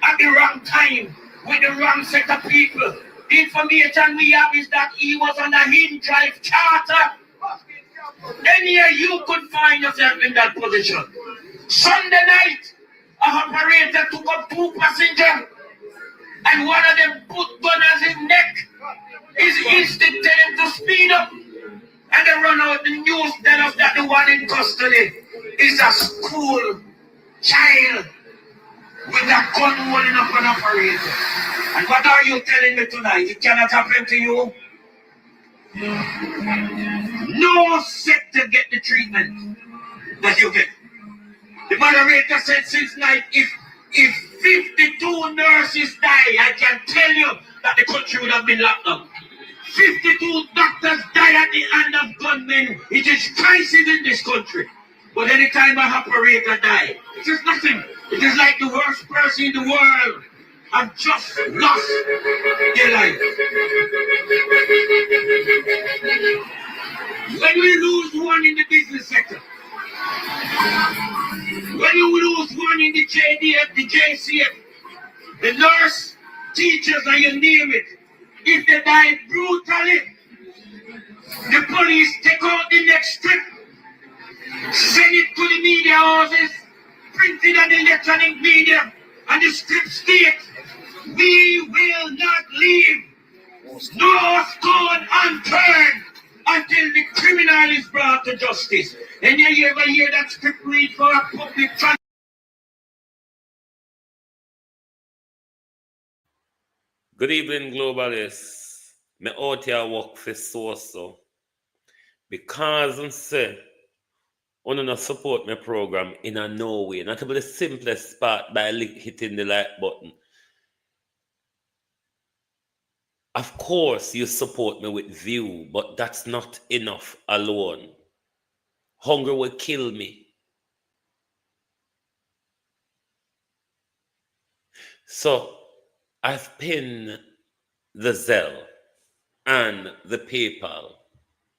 at the wrong time with the wrong set of people. The information we have is that he was on a Hind Drive charter. Any year you could find yourself in that position. Sunday night, a operator took up 2 passengers and one of them put gun on his neck. His instinct tell him to speed up. And they run out. The news tell us that the one in custody is a school child with a gun holding up an operator. And what are you telling me tonight? It cannot happen to you? No sector get the treatment that you get. The moderator said since night, if 52 nurses die, I can tell you that the country would have been locked up. 52 doctors die at the hand of gunmen. It is crisis in this country. But anytime an operator die, it is nothing. It is like the worst person in the world have just lost their life. When we lose one in the business sector, when you lose one in the JDF, the JCF, the nurse, teachers, and you name it, if they die brutally, the police take out the next strip, send it to the media houses, print it on the electronic media, and the script states, we will not leave no stone unturned until the criminal is brought to justice. And you ever hear that script read for a public transport? Good evening, globalists. Me out here work for so. Because I say, I don't support my program in a no way. Not about the simplest part by hitting the like button. Of course, you support me with view, but that's not enough alone. Hunger will kill me. So, I've pinned the Zelle and the PayPal.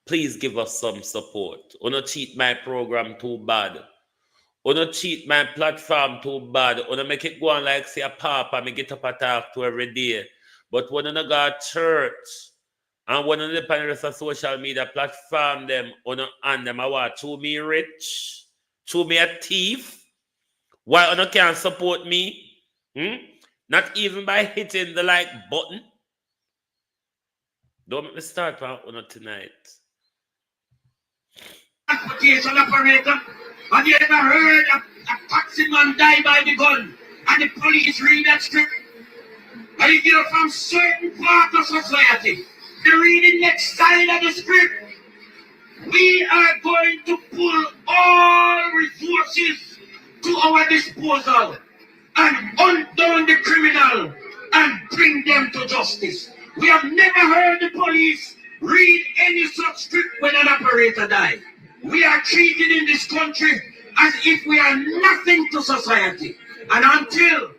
Please give us some support. Do not cheat my program too bad. Do not cheat my platform too bad. Do not make it go on like say a papa me get up and talk to every day. But when I go to church and when I depend on the social media platform them and them I want to me rich, to me a thief. Why you can't support me? Not even by hitting the like button. Don't make me start on tonight. Transportation operator. Have you ever heard a taxi man die by the gun and the police read that script? And if you're from certain part of society, they read the next side of the script. We are going to pull all resources to our disposal and hunt down the criminal and bring them to justice. We have never heard the police read any such script when an operator dies. We are treated in this country as if we are nothing to society. And until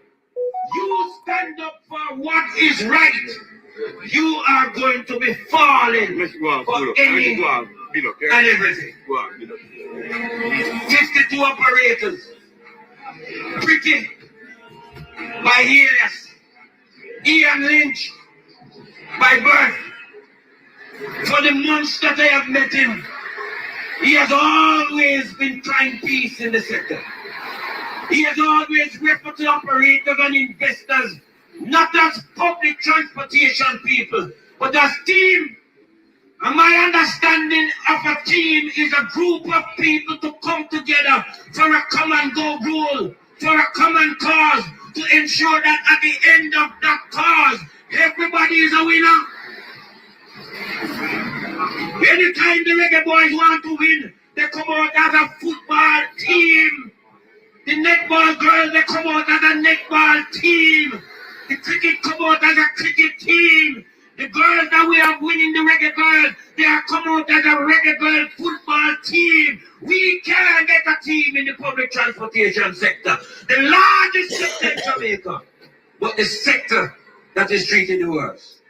you stand up for what is right, you are going to be falling for any and everything. 52 operators, Pretty, by Holness, Ian Lynch, by birth. For the months that I have met him, he has always been trying peace in the sector. He has always referred to operators and investors not as public transportation people, but as team. And my understanding of a team is a group of people to come together for a common goal, for a common cause, to ensure that at the end of that cause, everybody is a winner. Anytime the reggae boys want to win, they come out as a football team. The netball girls, they come out as a netball team. The cricket come out as a cricket team. The girls that we are winning, the reggae girls, they are come out as a reggae girl football team. We can get a team in the public transportation sector. The largest sector in Jamaica, but the sector that is treated the worst.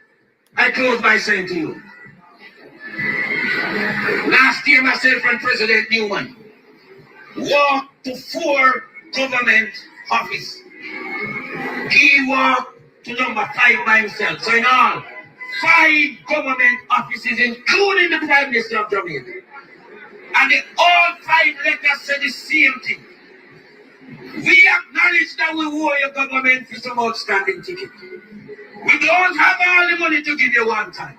I close by saying to you, last year myself and President Newman walked to 4 government office. He walked to number 5 by himself. So in all, 5 government offices, including the Prime Minister of Jamaica. And they all 5 letters say the same thing. We acknowledge that we owe your government for some outstanding ticket. We don't have all the money to give you one time.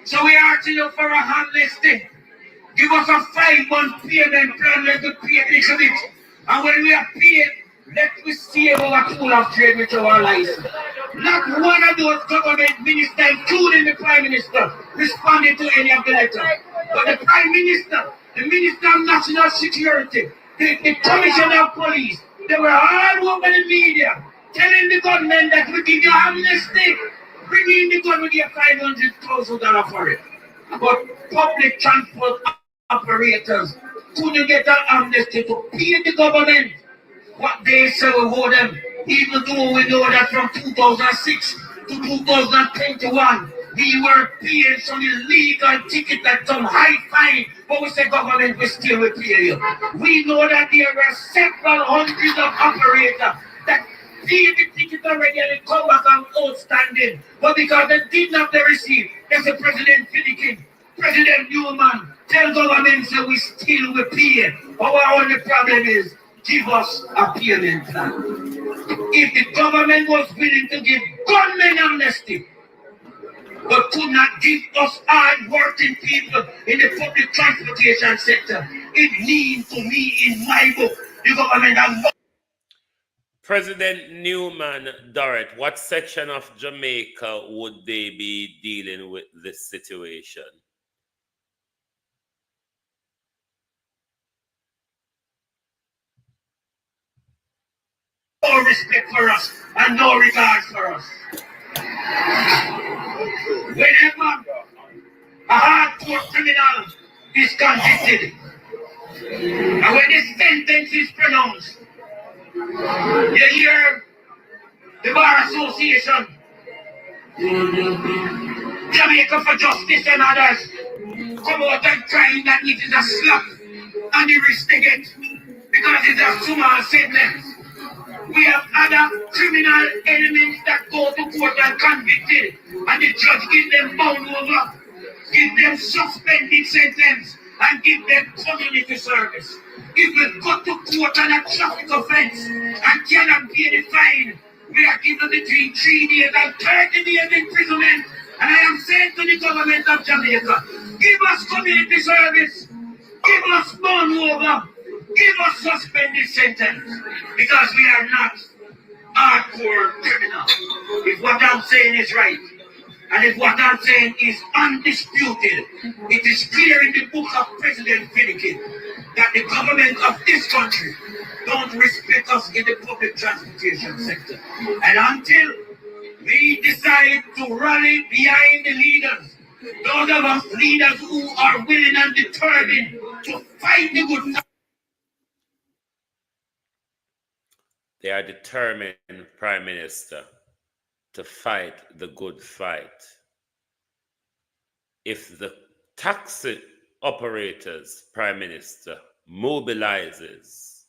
So we are asking you for a handless thing. Give us a 5-month payment plan, let us pay a little bit. And when we are paid, let us save our pool of trade with our license. Not one of those government ministers, including the Prime Minister, responded to any of the letters. But the Prime Minister, the Minister of National Security, the Commissioner of Police, they were all over the media telling the government that we give you amnesty. Bring in the gun, we give $500,000 for it. But public transport operators couldn't get an amnesty to pay the government what they say we owe them, even though we know that from 2006 to 2021, we were paying some illegal ticket at some high fine, but we say government will still will pay you. We know that there were several hundreds of operators that paid the ticket already and it come back on outstanding, but because they did not receive, they say President Philippine, President Newman, tell government say we still will pay. Our only problem is give us a payment plan. If the government was willing to give gunmen amnesty, but could not give us hard-working people in the public transportation sector, it means to me in my book, the government has... President Newman, Dorrit, what section of Jamaica would they be dealing with this situation? No respect for us and no regard for us. Whenever a hardcore criminal is convicted, and when the sentence is pronounced, you hear the Bar Association, Jamaica for Justice and others come out and crying that it is a slap on the wrist they get because it's a small sentence. We have other criminal elements that go to court and convicted, and the judge give them bound over, give them suspended sentence, and give them community service. If we go to court on a traffic offense and cannot pay the fine, we are given between 3 days and 30 days imprisonment. And I am saying to the government of Jamaica, give us community service, give us bound over, give us suspended sentence, because we are not hardcore criminals. If what I'm saying is right, and if what I'm saying is undisputed, it is clear in the book of President Philippine that the government of this country don't respect us in the public transportation sector. And until we decide to rally behind the leaders, those of us leaders who are willing and determined to fight the good fight. They are determined, Prime Minister, to fight the good fight. If the taxi operators, Prime Minister, mobilizes,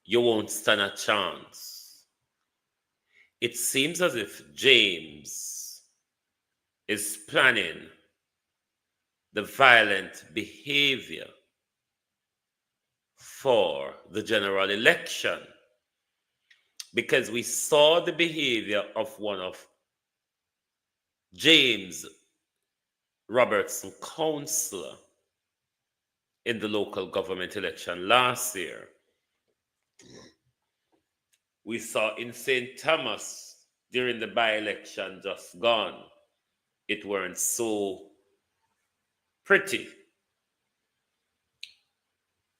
you won't stand a chance. It seems as if James is planning the violent behavior for the general election, because we saw the behavior of one of James Robertson councillor in the local government election last year. We saw in St. Thomas during the by-election just gone. It weren't so pretty.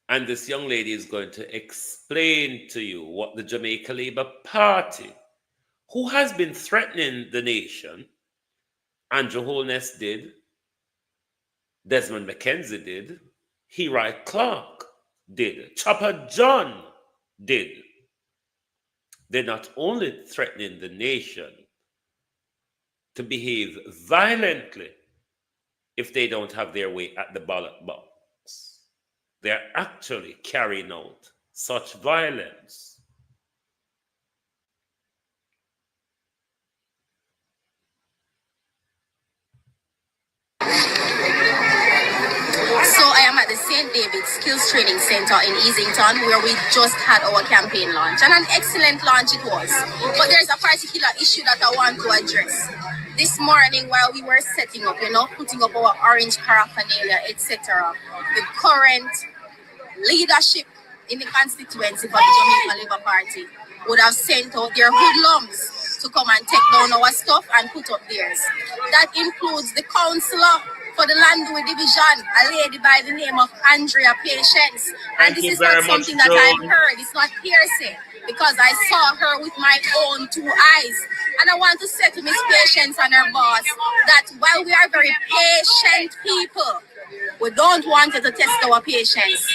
And this young lady is going to explain to you what the Jamaica Labour Party, who has been threatening the nation, Andrew Holness did, Desmond McKenzie did, Heri Clark did, Chopper John did. They're not only threatening the nation to behave violently if they don't have their way at the ballot box, they're actually carrying out such violence. So I am at the St. David's Skills Training Center in Easington, where we just had our campaign launch, and an excellent launch it was. But there's a particular issue that I want to address. This morning, while we were setting up, putting up our orange paraphernalia, etc., the current leadership in the constituency for the Jamaica Labour Party would have sent out their hoodlums to come and take down our stuff and put up theirs. That includes the councillor for the Landui division, a lady by the name of Andrea Patience. And this is not something that I've heard. It's not hearsay, because I saw her with my own two eyes. And I want to say to Miss Patience and her boss that while we are very patient people, we don't want you to test our patience,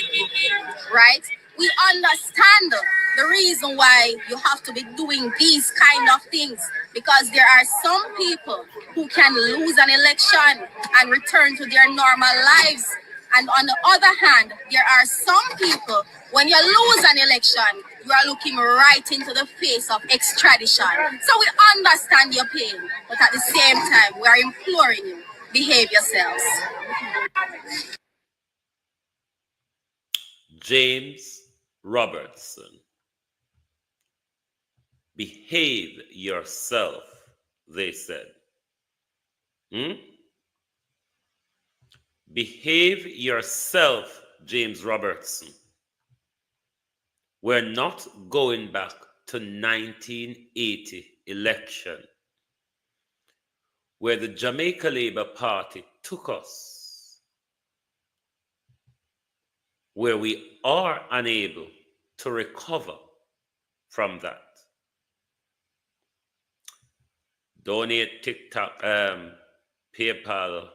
right? We understand the reason why you have to be doing these kind of things, because there are some people who can lose an election and return to their normal lives. And on the other hand, there are some people, when you lose an election, you are looking right into the face of extradition. So we understand your pain, but at the same time, we are imploring you, behave yourselves. James Robertson. Behave yourself, they said. Behave yourself, James Robertson. We're not going back to 1980 election, where the Jamaica Labour Party took us, where we are unable to recover from that. Donate TikTok, PayPal,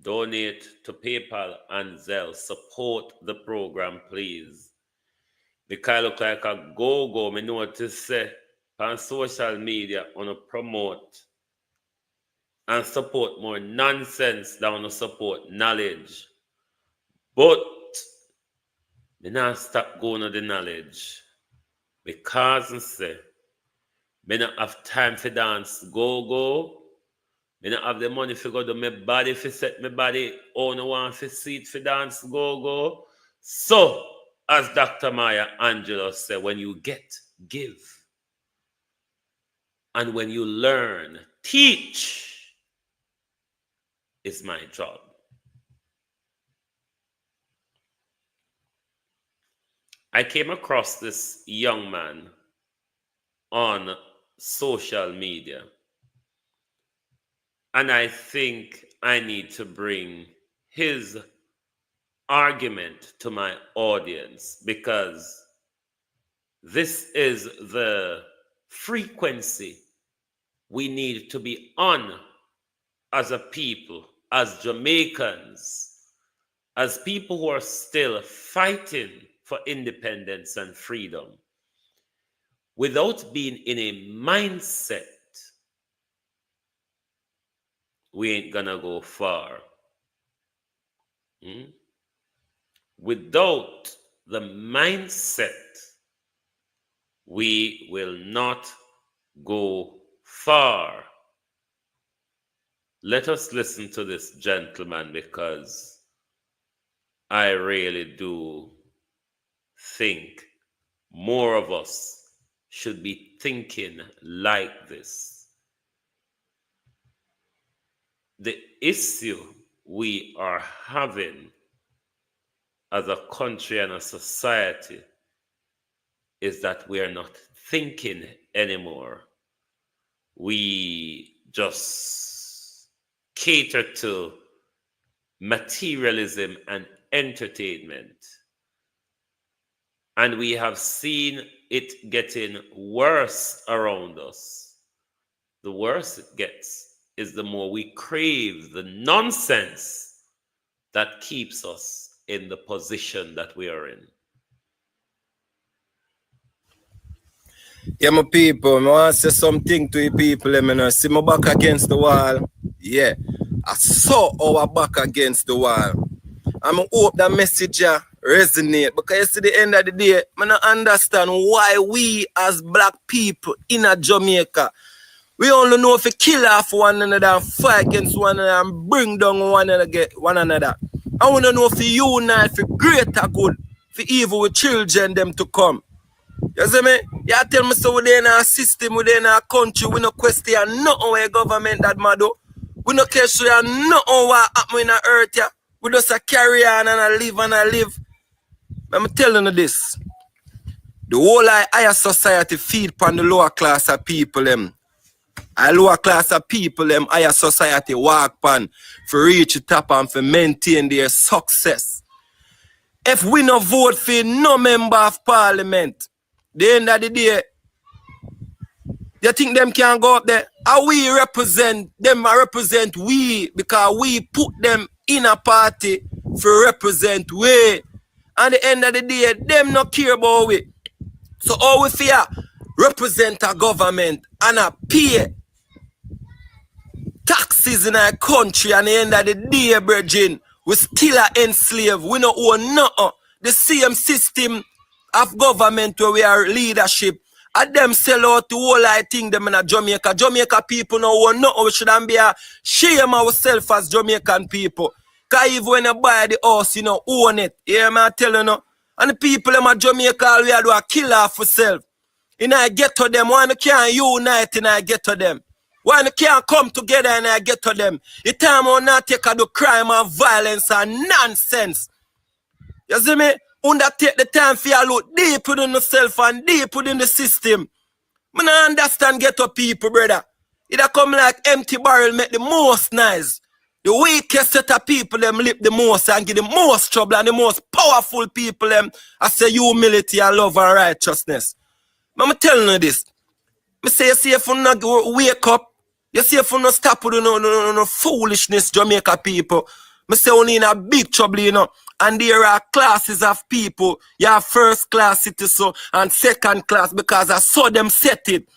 donate to PayPal and Zelle. Support the program, please. Because I look like a go-go, me notice say on social media on a promote and support more nonsense than on support knowledge. But me not stop going to the knowledge, because I say me not have time for dance go-go. Me not have the money for go to my body for set my body. Oh, no one for seat for dance go-go. So, as Dr. Maya Angelou said, when you get, give. And when you learn, teach is my job. I came across this young man on social media, and I think I need to bring his argument to my audience, because this is the frequency we need to be on as a people, as Jamaicans, as people who are still fighting for independence and freedom, without being in a mindset, we ain't gonna go far. Without the mindset, we will not go far. Let us listen to this gentleman, because I really do think more of us should be thinking like this. The issue we are having as a country and a society is that we are not thinking anymore. We just cater to materialism and entertainment. And we have seen it getting worse around us. The worse it gets is the more we crave the nonsense that keeps us in the position that we are in. Yeah, my people, I want to say something to you people. Let me know. See my back against the wall. Yeah, I saw our back against the wall. I hope that message resonate. Because at the end of the day, I don't understand why we as black people in a Jamaica, we only know if we kill off one another and fight against one another and bring down one another. I want to know if we unite for greater good, for evil with children them to come. You see me? You tell me so within our system, within our country, we no question nothing where government that mad do. We no question nothing what happen in the earth. Yeah? We just carry on and I live. I'm telling you this. The whole higher society feed upon the lower class of people them. A lower class of people them higher society walk upon for reach the top and for maintain their success. If we no vote for no member of parliament, the end of the day, you think them can go up there? How we represent them? Represent we because we put them in a party for represent we. At the end of the day, them not care about we. So all we fear represent a government and a pay taxes in our country. And at the end of the day, brethren, we still are enslaved. We don't own nothing. The same system of government where we are leadership. And them sell out the whole I think them in a Jamaica. Jamaica people no own nothing. We shouldn't be shame ourselves as Jamaican people. Because even when you buy the house, you know, own it. You hear me telling you? And the people in Jamaica, we do a kill off ourselves. And I get to them. When you can't unite and I get to them. When you can't come together and I get to them. The time will not take the crime and violence and nonsense. You see me? Take the time for you look deep within yourself and deep within the system. I don't understand ghetto people, brother. It come like empty barrel make the most noise. The weakest set of people them lip the most and give the most trouble, and the most powerful people them I say humility and love and righteousness. I'm telling you this. I say you see if you not wake up, you see if you not stop with no foolishness, Jamaica people. I say only in a big trouble, you know. And there are classes of people. You have first class citizen and second class because I saw them set it.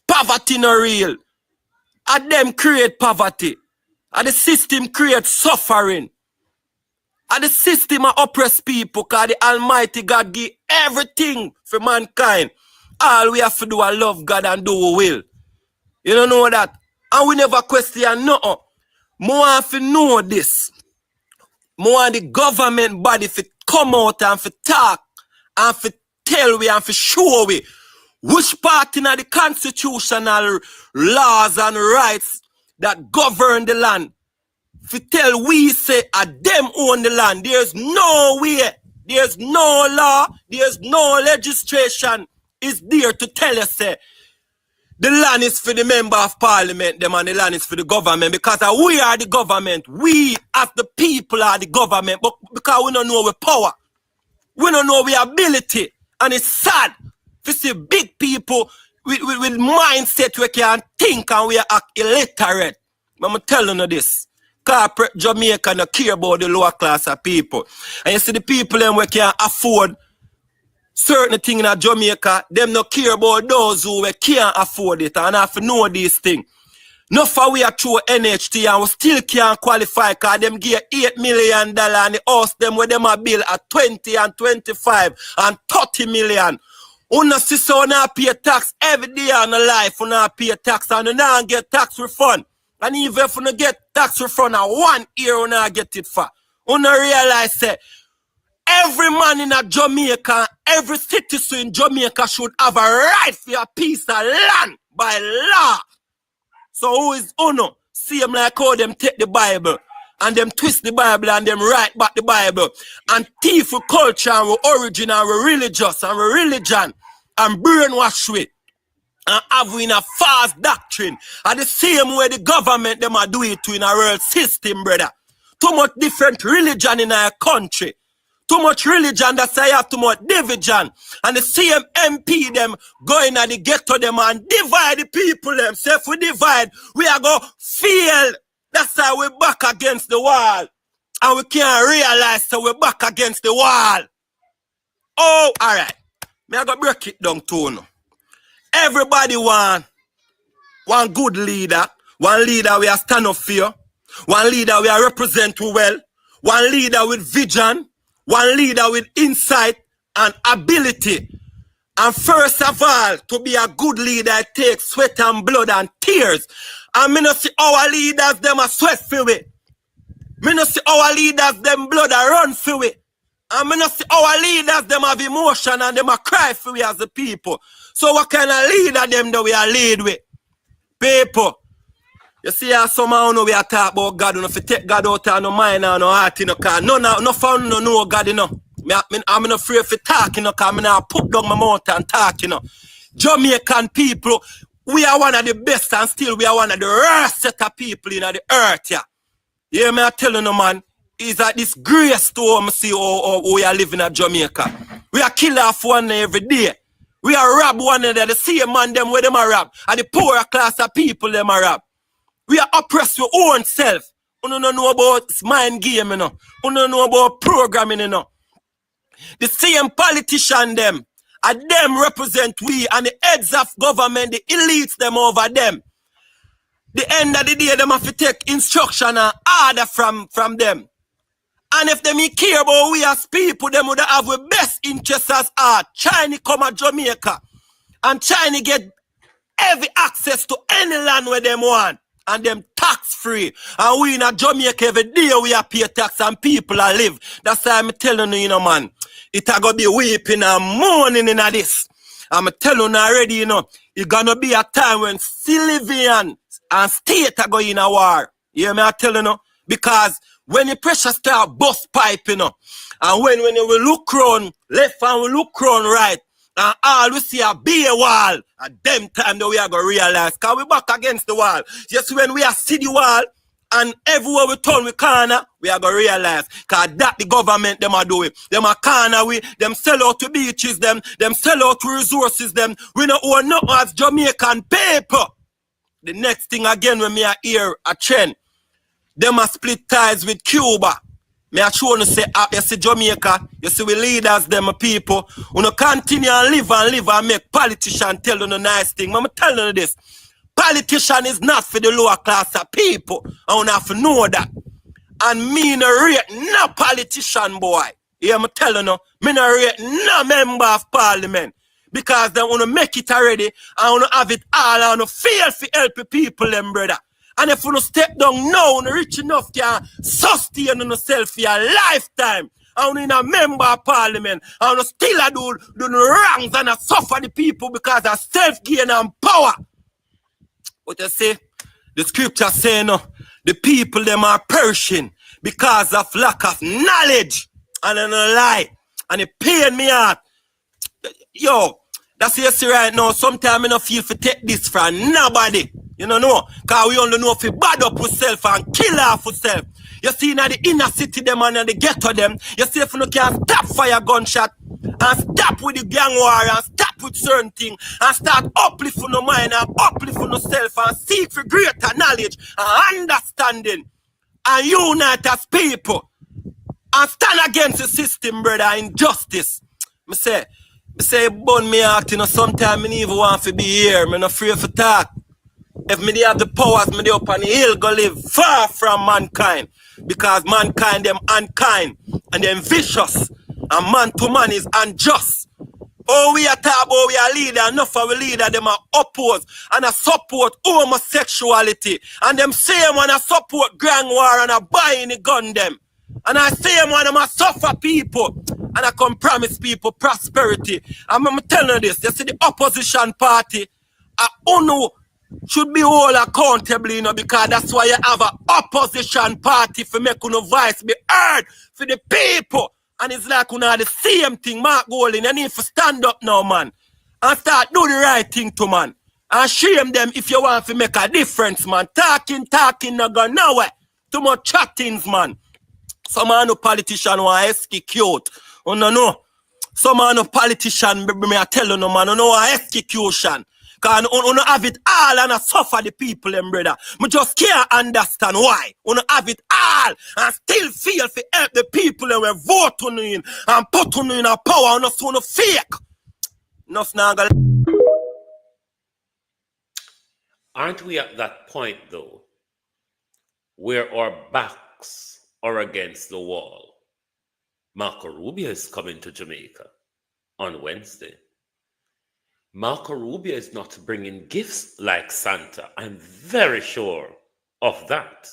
Poverty no real. And them create poverty. And the system creates suffering. And the system oppress people because the Almighty God give everything for mankind. All we have to do is love God and do our will. You don't know that? And we never question nothing. More have to know this. More the government body to come out and to talk and to tell we and to show we which part in the constitutional laws and rights that govern the land. To tell we say them own the land. There's no way, there's no law, there's no legislation is there to tell us say the land is for the member of parliament, them, and the land is for the government, because we are the government. We as the people are the government, but because we don't know our power. We don't know our ability. And it's sad to see big people with mindset we can think and we are illiterate. I'm telling you this. Corporate Jamaica don't care about the lower class of people. And you see the people them we can afford certain things in Jamaica, them no care about those who can't afford it and have to know these things. Not for we are through NHT and we still can't qualify because them give $8 million and the house them where them a bill at 20 and 25 and 30 million. Una sister una pay tax every day on the life, una pay tax and una get tax refund. And even if una get tax refund at 1 year, una get it for. Una realize that every man in a Jamaica, every citizen in Jamaica should have a right for a piece of land by law. So who is Uno? See them like how them take the Bible and them twist the Bible and them write back the Bible and thief with culture and with origin and with religious and with religion and brainwash with and have we in a false doctrine. And the same way the government them are doing it to in a world system, brother. Too much different religion in our country. Too much religion, that's why you have too much division. And the same MP them going at the ghetto them and divide the people them. So if we divide, we are going to fail. That's why we're back against the wall. And we can't realize that we're back against the wall. Oh, all right. Me I go break it down to you. Everybody want one good leader. One leader we are stand up for. One leader we are represent well. One leader with vision. one leader with insight and ability. And first of all, to be a good leader, it takes sweat and blood and tears. And me no see our leaders, them a sweat for it. Me no see our leaders, them blood a run for it. And me no see our leaders, them have emotion and them a cry for we as the people. So what kind of leader them do we are lead with? People. You see how somehow we are talk about God, you know, if you take God out of no mind and no heart, you know, cause no fun no know God, you know. I'm not afraid of talking, you know, cause I'm not put down my mouth and talk, you know. Jamaican people, we are one of the best and still we are one of the rarest set of people in the earth, yeah. Yeah, me I tell you, no, man, is that this grace to see how we are living in Jamaica. We are kill off one every day. We are rob one another, the same man them where them are rob, and the poorer class of people them are rob. We are oppressed your own self. You don't know about mind game, you know. You don't know about programming, you know. The same politician them, and them represent we, and the heads of government, the elites them over them. The end of the day, them have to take instruction and order from them. And if them care about we as people, them would have the best interests as art. China come at Jamaica, and China get every access to any land where them want. And them tax free. And we in a Jamaica every day we are pay tax and people are live. That's why I'm telling you, you know, man. It a gonna be weeping and mourning in this. I'm telling you already, you know, it's gonna be a time when civilian and state are going in a war. You hear me? I tell you, no? Because when the pressure start bust pipe, you know, and when you will look round left and we look round right, and all we see a bare wall, at them time that we are going to realize, because we back against the wall. Just when we are see the wall, and everywhere we turn we corner, we are going to realize, because that the government, them are doing. Them are corner, them sell out to beaches, them sell out to resources, them. We don't own nothing as Jamaican paper. The next thing again when me I hear a trend, them are split ties with Cuba. Me I show you say, you see Jamaica, you see we leaders, them people, we no continue and live and make politicians tell you no nice thing. I'm telling you this. Politician is not for the lower class of people. I want to know that. And me no rate no politician, boy. Yeah, I'm telling you, me no rate no member of parliament. Because they want to make it already, I want to have it all, I want to feel for help the people, them brother. And if you don't step down now, you rich enough to sustain yourself for your lifetime. I want to be a member of parliament. I want to still do the wrongs and suffer the people because of self-gain and power. What you say? The scripture say, no, the people them are perishing because of lack of knowledge. And I don't lie. And it pain me out. Yo, that's what you see right now. Sometimes I don't feel to take this from nobody. You know, because we only know if we bad up ourselves and kill off ourselves. You see in the inner city them and the ghetto them, you see if you can stop fire gunshot and stop with the gang war and stop with certain things and start uplifting your mind and uplifting yourself and seek for greater knowledge and understanding and unite as people and stand against the system, brother, injustice. I say, burn me out, you know, sometimes I even want to be here. I'm not afraid to talk. If me have the powers, me up on the hill, go live far from mankind. Because mankind, them unkind, and them vicious. And man to man is unjust. Oh, we are talking about we are leader, enough of a leader, them are oppose and a support homosexuality. And them same one a support gang war and a buying the gun them. And I same one them a suffer people. And I can promise people prosperity. And I'm telling you this, you see the opposition party, UNO should be all accountable, you know, because that's why you have an opposition party for make your voice be heard for the people. And it's like you know the same thing, Mark Golding. You need to stand up now, man, and start do the right thing to man. And shame them if you want to make a difference, man. Talking, not going nowhere. Too much chattings, man. Some man no politician want execute. You know. Some man no politician, me I tell you no man, you know execution. Because you have it all and suffer the people, them brother. I just can't understand why. You have it all and still feel to help the people that will vote on you and put on you in a power and so fake. Aren't we at that point, though, where our backs are against the wall? Marco Rubio is coming to Jamaica on Wednesday. Marco Rubio is not bringing gifts like Santa. I'm very sure of that.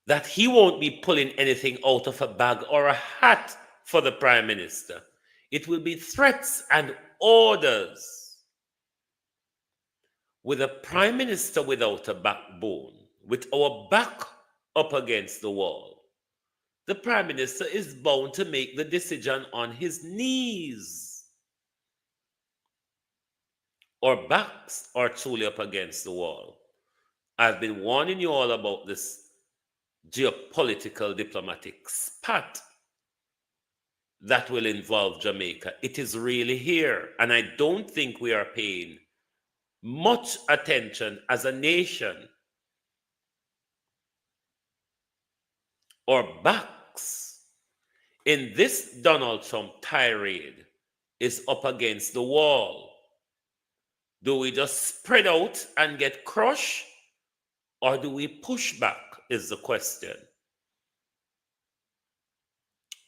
That he won't be pulling anything out of a bag or a hat for the Prime Minister. It will be threats and orders. With a Prime Minister without a backbone, with our back up against the wall, the Prime Minister is bound to make the decision on his knees. Our backs are truly up against the wall. I've been warning you all about this geopolitical diplomatic spat that will involve Jamaica. It is really here, and I don't think we are paying much attention as a nation. Our backs in this Donald Trump tirade is up against the wall. Do we just spread out and get crushed, or do we push back is the question.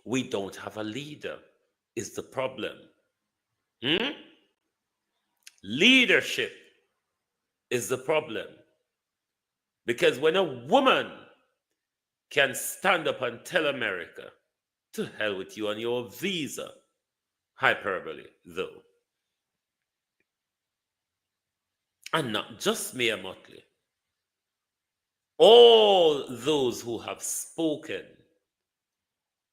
We don't have a leader is the problem. Leadership is the problem. Because when a woman can stand up and tell America, to hell with you and your visa, hyperbole though, and not just Mayor Motley, all those who have spoken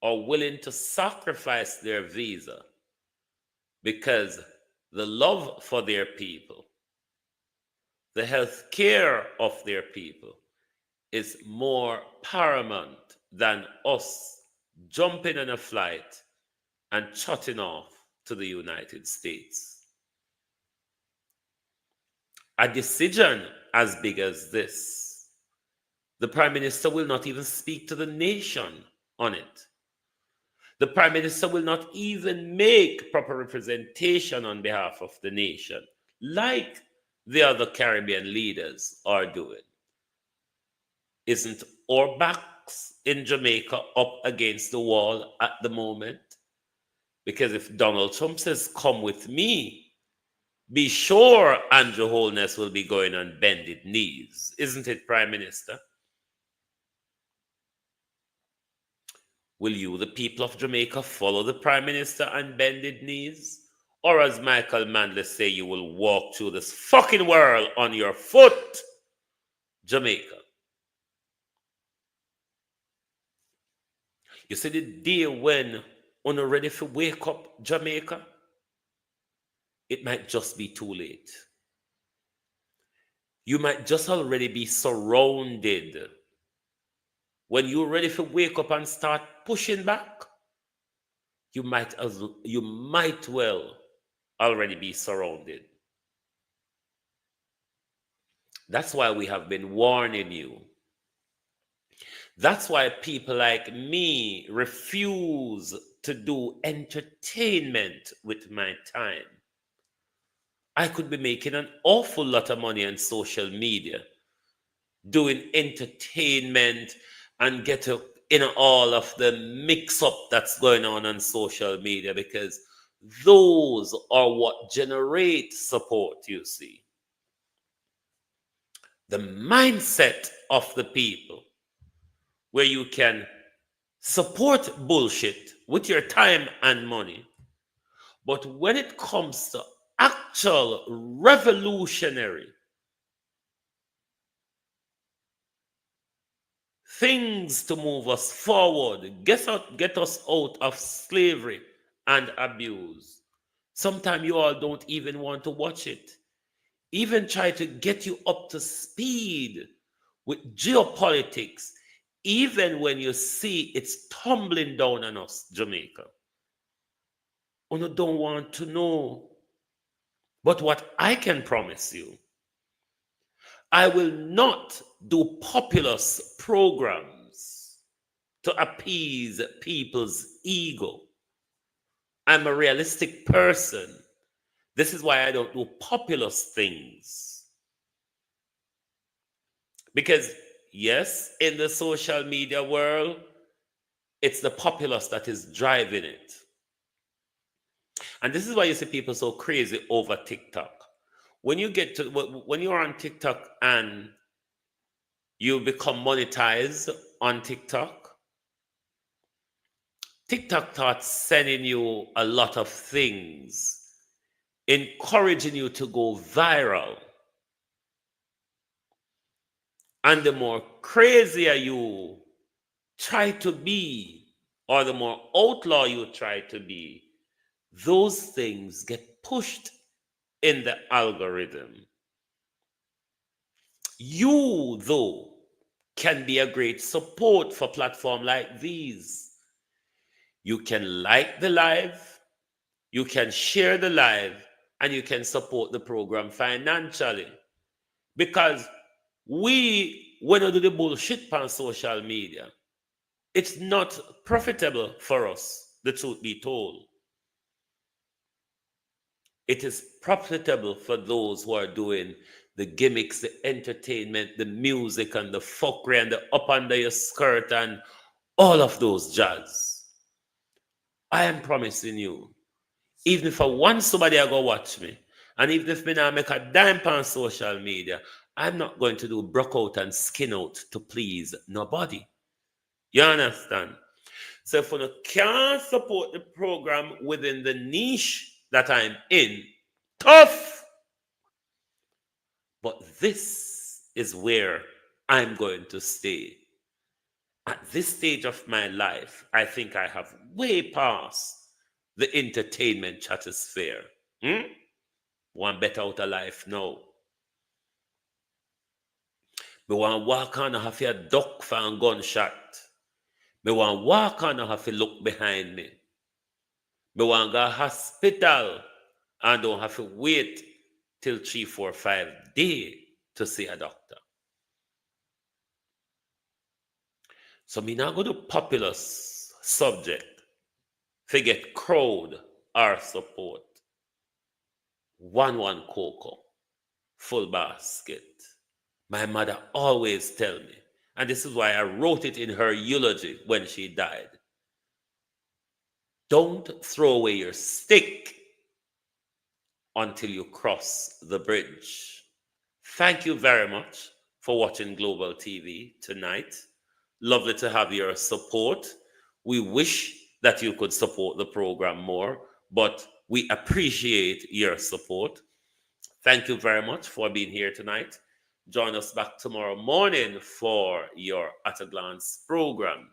are willing to sacrifice their visa because the love for their people, the health care of their people is more paramount than us jumping on a flight and trotting off to the United States. A decision as big as this, the Prime Minister will not even speak to the nation on it. The Prime Minister will not even make proper representation on behalf of the nation, like the other Caribbean leaders are doing. Isn't our backs in Jamaica up against the wall at the moment? Because if Donald Trump says, come with me, be sure Andrew Holness will be going on bended knees. Isn't it, Prime Minister? Will you, the people of Jamaica, follow the Prime Minister on bended knees? Or as Michael Manley say, you will walk through this fucking world on your foot, Jamaica? You see the day when you're ready to wake up, Jamaica? It might just be too late. You might just already be surrounded. When you're ready to wake up and start pushing back, you might well already be surrounded. That's why we have been warning you. That's why people like me refuse to do entertainment with my time. I could be making an awful lot of money on social media, doing entertainment and get in all of the mix-up that's going on social media, because those are what generate support, you see. The mindset of the people where you can support bullshit with your time and money, but when it comes to actual revolutionary things to move us forward, get us out of slavery and abuse, sometimes you all don't even want to watch it. Even try to get you up to speed with geopolitics, even when you see it's tumbling down on us, Jamaica. You don't want to know. But what I can promise you, I will not do populist programs to appease people's ego. I'm a realistic person. This is why I don't do populist things. Because, yes, in the social media world, It's the populace that is driving it. And this is why you see people so crazy over TikTok. When you're on TikTok and you become monetized on TikTok, TikTok starts sending you a lot of things, encouraging you to go viral. And the more crazier you try to be, or the more outlaw you try to be, those things get pushed in the algorithm. You, though, can be a great support for platforms like these. You can like the live, you can share the live, and you can support the program financially. Because when we do the bullshit on social media, it's not profitable for us, the truth be told. It is profitable for those who are doing the gimmicks, the entertainment, the music, and the fuckery, and the up under your skirt, and all of those jazz. I am promising you, even if I want somebody to go watch me, and even if me not make a dime on social media, I'm not going to do broke out and skin out to please nobody. You understand? So if you can't support the program within the niche that I'm in, tough. But this is where I'm going to stay. At this stage of my life, I think I have way past the entertainment stratosphere. One better out of life now. Me want walk on and have a duck for a gunshot. Me want walk on and have to look behind me. Me want go hospital and don't have to wait till 3, 4, 5 days to see a doctor. So me now go to populous subject. Forget crowd or support. 1 cocoa, full basket. My mother always tell me, and this is why I wrote it in her eulogy when she died. Don't throw away your stick until you cross the bridge. Thank you very much for watching Global TV tonight. Lovely to have your support. We wish that you could support the program more, but we appreciate your support. Thank you very much for being here tonight. Join us back tomorrow morning for your At a Glance program.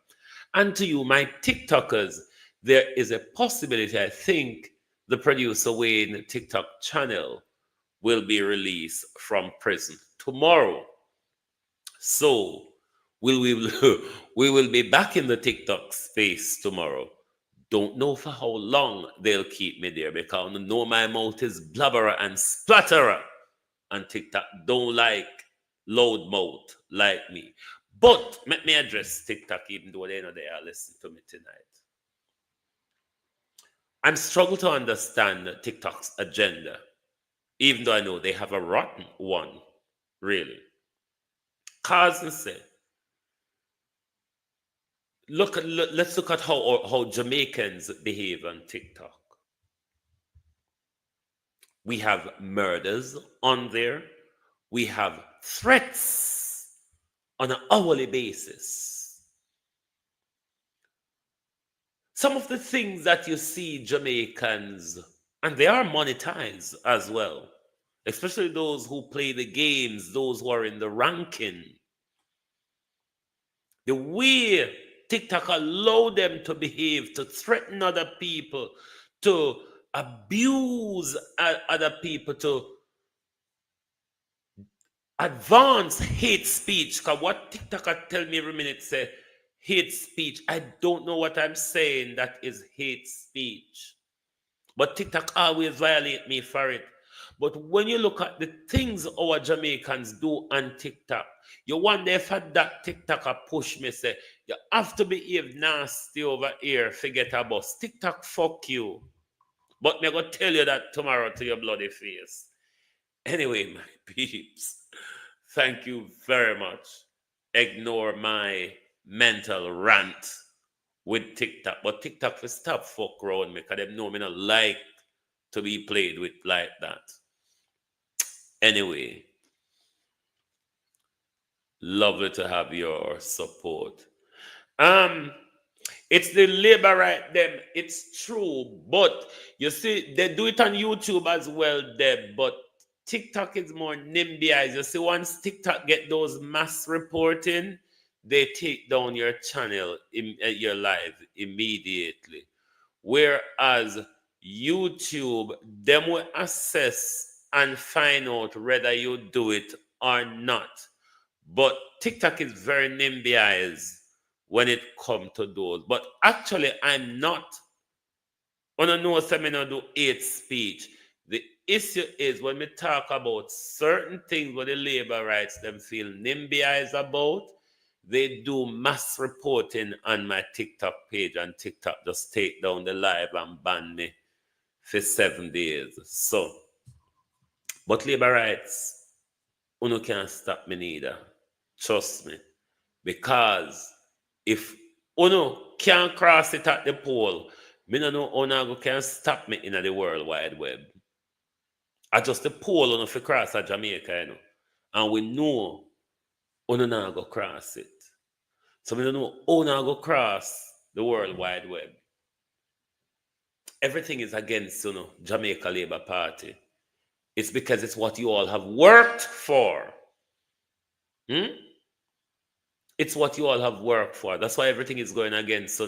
And to you, my TikTokers, there is a possibility, I think, the Producer Wayne TikTok channel will be released from prison tomorrow. So we will be back in the TikTok space tomorrow. Don't know for how long they'll keep me there, because I know my mouth is blubberer and splatterer, and TikTok don't like loud mouth like me. But let me address TikTok, even though they know they are listening to me tonight. I'm struggling to understand TikTok's agenda, even though I know they have a rotten one, really. Carson said, let's look at how Jamaicans behave on TikTok. We have murders on there. We have threats on an hourly basis. Some of the things that you see Jamaicans, and they are monetized as well, especially those who play the games, those who are in the ranking. The way TikTok allow them to behave, to threaten other people, to abuse other people, to advance hate speech. Because what TikTok tell me every minute say, hate speech. I don't know what I'm saying that is hate speech. But TikTok always violate me for it. But when you look at the things our Jamaicans do on TikTok, you wonder if that TikTok push me say, you have to behave nasty over here, forget about TikTok, fuck you. But me go tell you that tomorrow to your bloody face. Anyway, my peeps, thank you very much. Ignore my mental rant with TikTok. But TikTok will stop fuck around me because they know me not like to be played with like that. Anyway, lovely to have your support. It's the labor right them. It's true, but you see, they do it on YouTube as well, Deb. But TikTok is more NIMBYized. You see, once TikTok get those mass reporting, they take down your channel, your live immediately. Whereas YouTube, them will assess and find out whether you do it or not. But TikTok is very NIMBYized when it comes to those. But actually, I'm not on a no seminar do hate speech. The issue is when we talk about certain things where the labor rights them feel NIMBYized about, they do mass reporting on my TikTok page, and TikTok just take down the live and ban me for 7 days. So, but labor rights, uno can't stop me neither. Trust me. Because if uno can't cross it at the pole, me no know uno can stop me in the World Wide Web. I just the pole uno for cross at Jamaica, you know. And we know uno not go cross it. So we don't know uno go cross the World Wide Web. Everything is against Jamaica Labour Party. It's because it's what you all have worked for. It's what you all have worked for. That's why everything is going against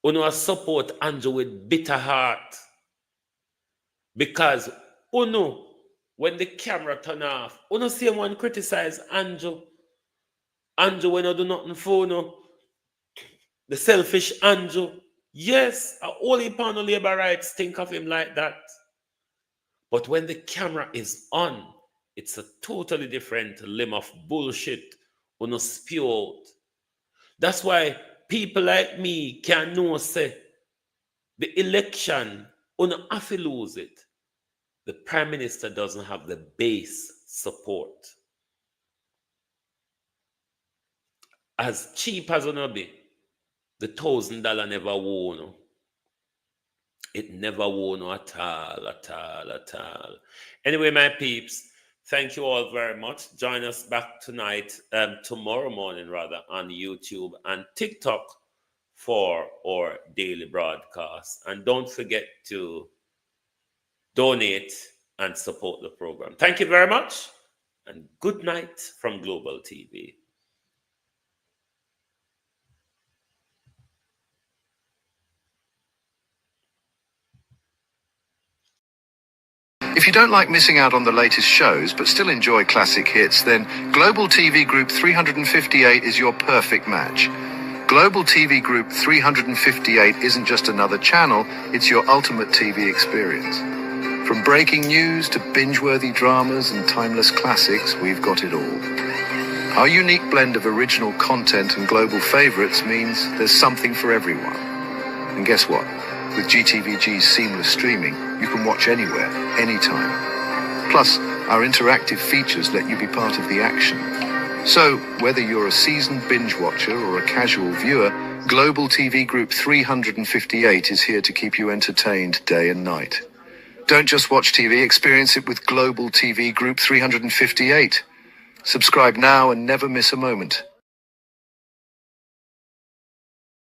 Uno support Andrew with bitter heart. Because Uno, when the camera turn off, Uno see one criticize Andrew. Andrew when you do nothing for Uno. The selfish Andrew. Yes, a whole heap of labor rights think of him like that. But when the camera is on, it's a totally different limb of bullshit Uno spew out. That's why people like me can know say the election Uno have to lose it. The Prime Minister doesn't have the base support. As cheap as Uno be, the $1,000 never won. It never won at all. Anyway, my peeps, thank you all very much. Join us back tonight, tomorrow morning rather, on YouTube and TikTok for our daily broadcast. And don't forget to donate and support the program. Thank you very much, and good night from Global TV. If you don't like missing out on the latest shows but still enjoy classic hits, then Global TV Group 358 is your perfect match. Global TV Group 358 isn't just another channel, it's your ultimate TV experience. From breaking news to binge-worthy dramas and timeless classics, we've got it all. Our unique blend of original content and global favorites means there's something for everyone. And guess what? With GTVG's seamless streaming, you can watch anywhere, anytime. Plus, our interactive features let you be part of the action. So, whether you're a seasoned binge watcher or a casual viewer, Global TV Group 358 is here to keep you entertained day and night. Don't just watch TV, experience it with Global TV Group 358. Subscribe now and never miss a moment.